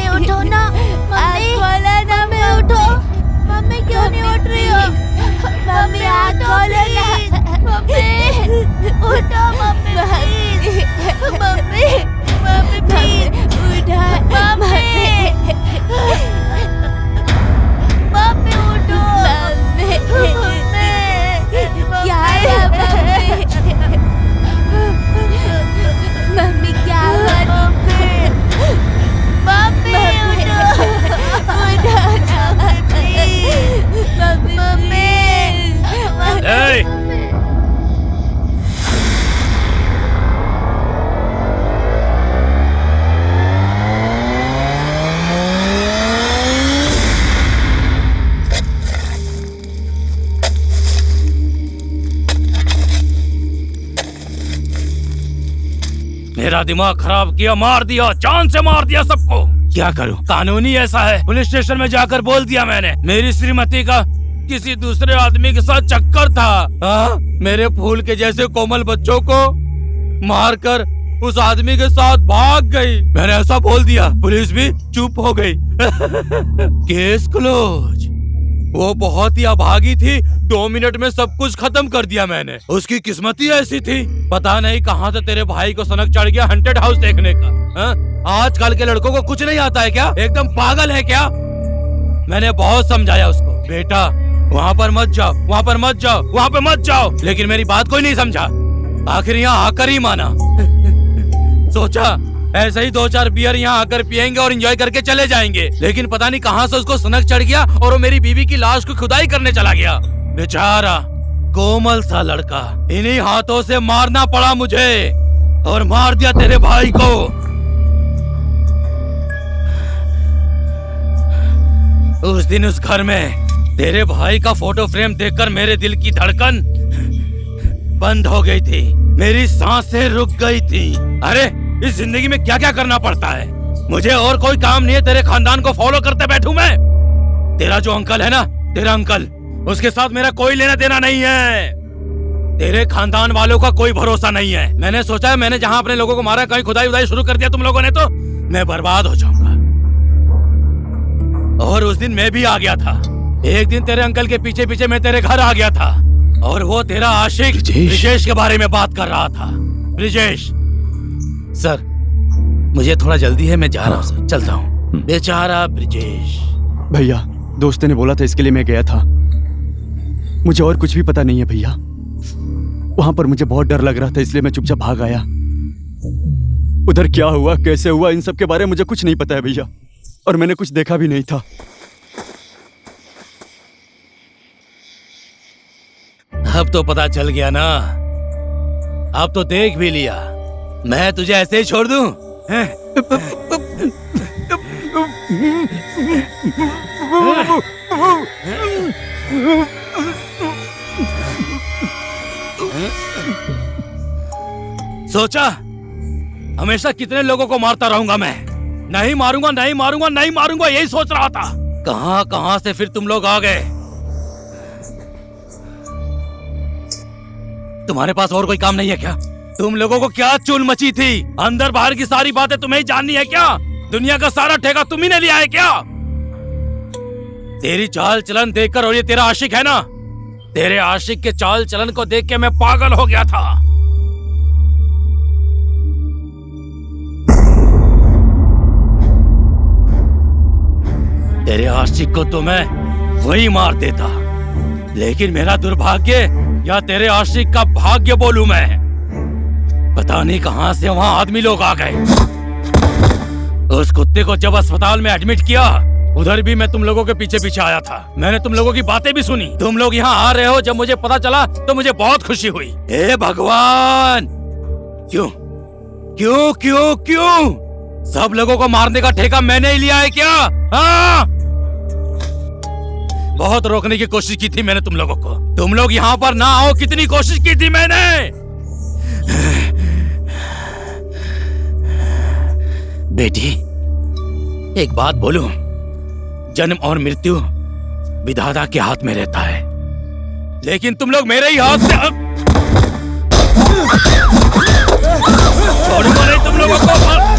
Speaker 12: उठो ना, मम्मी खोलो ना, मम्मी उठो। मम्मी क्यों नहीं उठ रही हो? मम्मी आँख खोलो ना, मम्मी उठो, मम्मी मम्मी उठा, मम्मी उठो, मम्मी क्या है मम्मी?
Speaker 10: दिमाग खराब किया, मार दिया, जान से मार दिया सबको। क्या करूं, कानूनी ऐसा है। पुलिस स्टेशन में जाकर बोल दिया मैंने, मेरी श्रीमती का किसी दूसरे आदमी के साथ चक्कर था। हाँ, मेरे फूल के जैसे कोमल बच्चों को मारकर उस आदमी के साथ भाग गई। मैंने ऐसा बोल दिया, पुलिस भी चुप हो गई। Case close. वो बहुत ही अभागी थी, 2 मिनट में सब कुछ खत्म कर दिया मैंने। उसकी किस्मत ही ऐसी थी। पता नहीं कहाँ से तेरे भाई को सनक चढ़ गया हॉन्टेड हाउस देखने का। हाँ? आजकल के लड़कों को कुछ नहीं आता है क्या? एकदम पागल है क्या? मैंने बहुत समझाया उसको, बेटा वहाँ पर मत जाओ, वहाँ पर मत जाओ, वहाँ पे मत जाओ, लेकिन मेरी बात कोई नहीं समझा। आखिर यहाँ आकर ही माना। सोचा ऐसे ही 2-4 बियर यहाँ आकर पियेंगे और एंजॉय करके चले जाएंगे, लेकिन पता नहीं कहाँ से उसको सनक चढ़ गया और वो मेरी बीवी की लाश को खुदाई करने चला गया। बेचारा कोमल सा लड़का, इन्हीं हाथों से मारना पड़ा मुझे, और मार दिया तेरे भाई को। उस दिन उस घर में तेरे भाई का फोटो फ्रेम देखकर मेरे दिल की धड़कन बंद हो गई थी, मेरी सांसें रुक गई थी। अरे इस जिंदगी में क्या क्या करना पड़ता है, मुझे और कोई काम नहीं है तेरे खानदान को फॉलो करते बैठूं मैं। तेरा जो अंकल है ना, तेरा अंकल, उसके साथ मेरा कोई लेना देना नहीं है। तेरे खानदान वालों का कोई भरोसा नहीं है। मैंने सोचा है, मैंने जहां अपने लोगों को मारा, कहीं खुदाई उदाई शुरू कर दिया तुम लोगों ने तो मैं बर्बाद हो जाऊंगा। और उस दिन मैं भी आ गया था। एक दिन तेरे अंकल के पीछे पीछे मैं तेरे घर आ गया था, और वो तेरा आशिक ब्रिजेश के बारे में बात कर रहा था। ब्रिजेश सर, मुझे थोड़ा जल्दी है, मैं जा रहा हूँ सर, चलता हूँ। बेचारा ब्रिजेश।
Speaker 8: भैया, दोस्त ने बोला था, इसके लिए मैं गया था। मुझे और कुछ भी पता नहीं है भैया। वहां पर मुझे बहुत डर लग रहा था, इसलिए मैं चुपचाप भाग आया। उधर क्या हुआ, कैसे हुआ, इन सब के बारे में मुझे कुछ नहीं पता है भैया, और मैंने कुछ देखा भी नहीं था।
Speaker 10: अब तो पता चल गया ना, अब तो देख भी लिया। मैं तुझे ऐसे ही छोड़ दूं? सोचा हमेशा कितने लोगों को मारता रहूंगा मैं। नहीं मारूंगा, नहीं मारूंगा, नहीं मारूंगा, यही सोच रहा था। कहां कहां से फिर तुम लोग आ गए। तुम्हारे पास और कोई काम नहीं है क्या? तुम लोगों को क्या चुल मची थी? अंदर बाहर की सारी बातें तुम्हें ही जाननी है क्या? दुनिया का सारा ठेका तुम ही ने लिया है क्या? तेरी चाल चलन देखकर, और ये तेरा आशिक है ना, तेरे आशिक के चाल चलन को देख के मैं पागल हो गया था। तेरे आशिक को तो मैं वही मार देता, लेकिन मेरा दुर्भाग्य या तेरे आशिक का भाग्य बोलूं मैं, पता नहीं कहां से वहां आदमी लोग आ गए। उस कुत्ते को जब अस्पताल में एडमिट किया, उधर भी मैं तुम लोगों के पीछे पीछे आया था। मैंने तुम लोगों की बातें भी सुनी। तुम लोग यहाँ आ रहे हो, जब मुझे पता चला तो मुझे बहुत खुशी हुई। हे भगवान, क्यों क्यों क्यों क्यों सब लोगों को मारने का ठेका मैंने ही लिया है क्या? हाँ, बहुत रोकने की कोशिश की थी मैंने तुम लोगों को। तुम लोग यहाँ पर ना आओ, कितनी कोशिश की थी मैंने। बेटी, एक बात बोलूं, जन्म और मृत्यु विधाता के हाथ में रहता है, लेकिन तुम लोग मेरे ही हाथ से छोड़ूंगा नहीं तुम लोगों को।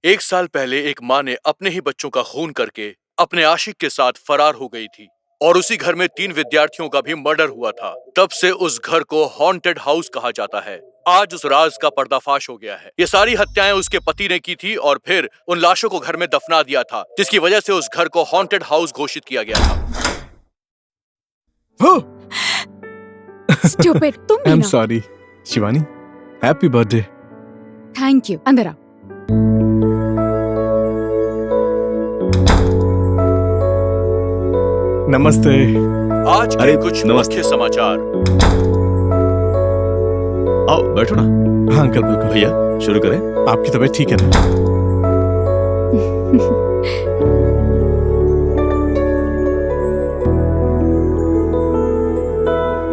Speaker 11: एक साल पहले एक माँ ने अपने ही बच्चों का खून करके अपने आशिक के साथ फरार हो गई थी, और उसी घर में 3 विद्यार्थियों का भी मर्डर हुआ था। तब से उस घर को हॉन्टेड हाउस कहा जाता है। आज उस राज का पर्दाफाश हो गया है। ये सारी हत्याएं उसके पति ने की थी, और फिर उन लाशों को घर में दफना दिया था, जिसकी वजह से उस घर को हॉन्टेड हाउस घोषित किया गया था।
Speaker 2: Stupid, तुम भी
Speaker 3: I'm
Speaker 2: ना।
Speaker 3: sorry. Shivani, happy birthday.
Speaker 2: Thank you. अंदर आओ।
Speaker 3: नमस्ते।
Speaker 11: आज के कुछ मुख्य समाचार।
Speaker 5: आओ बैठो ना।
Speaker 3: हाँ अंकल, बिल्कुल।
Speaker 5: भैया शुरू करें।
Speaker 3: आपकी तबीयत ठीक है ना?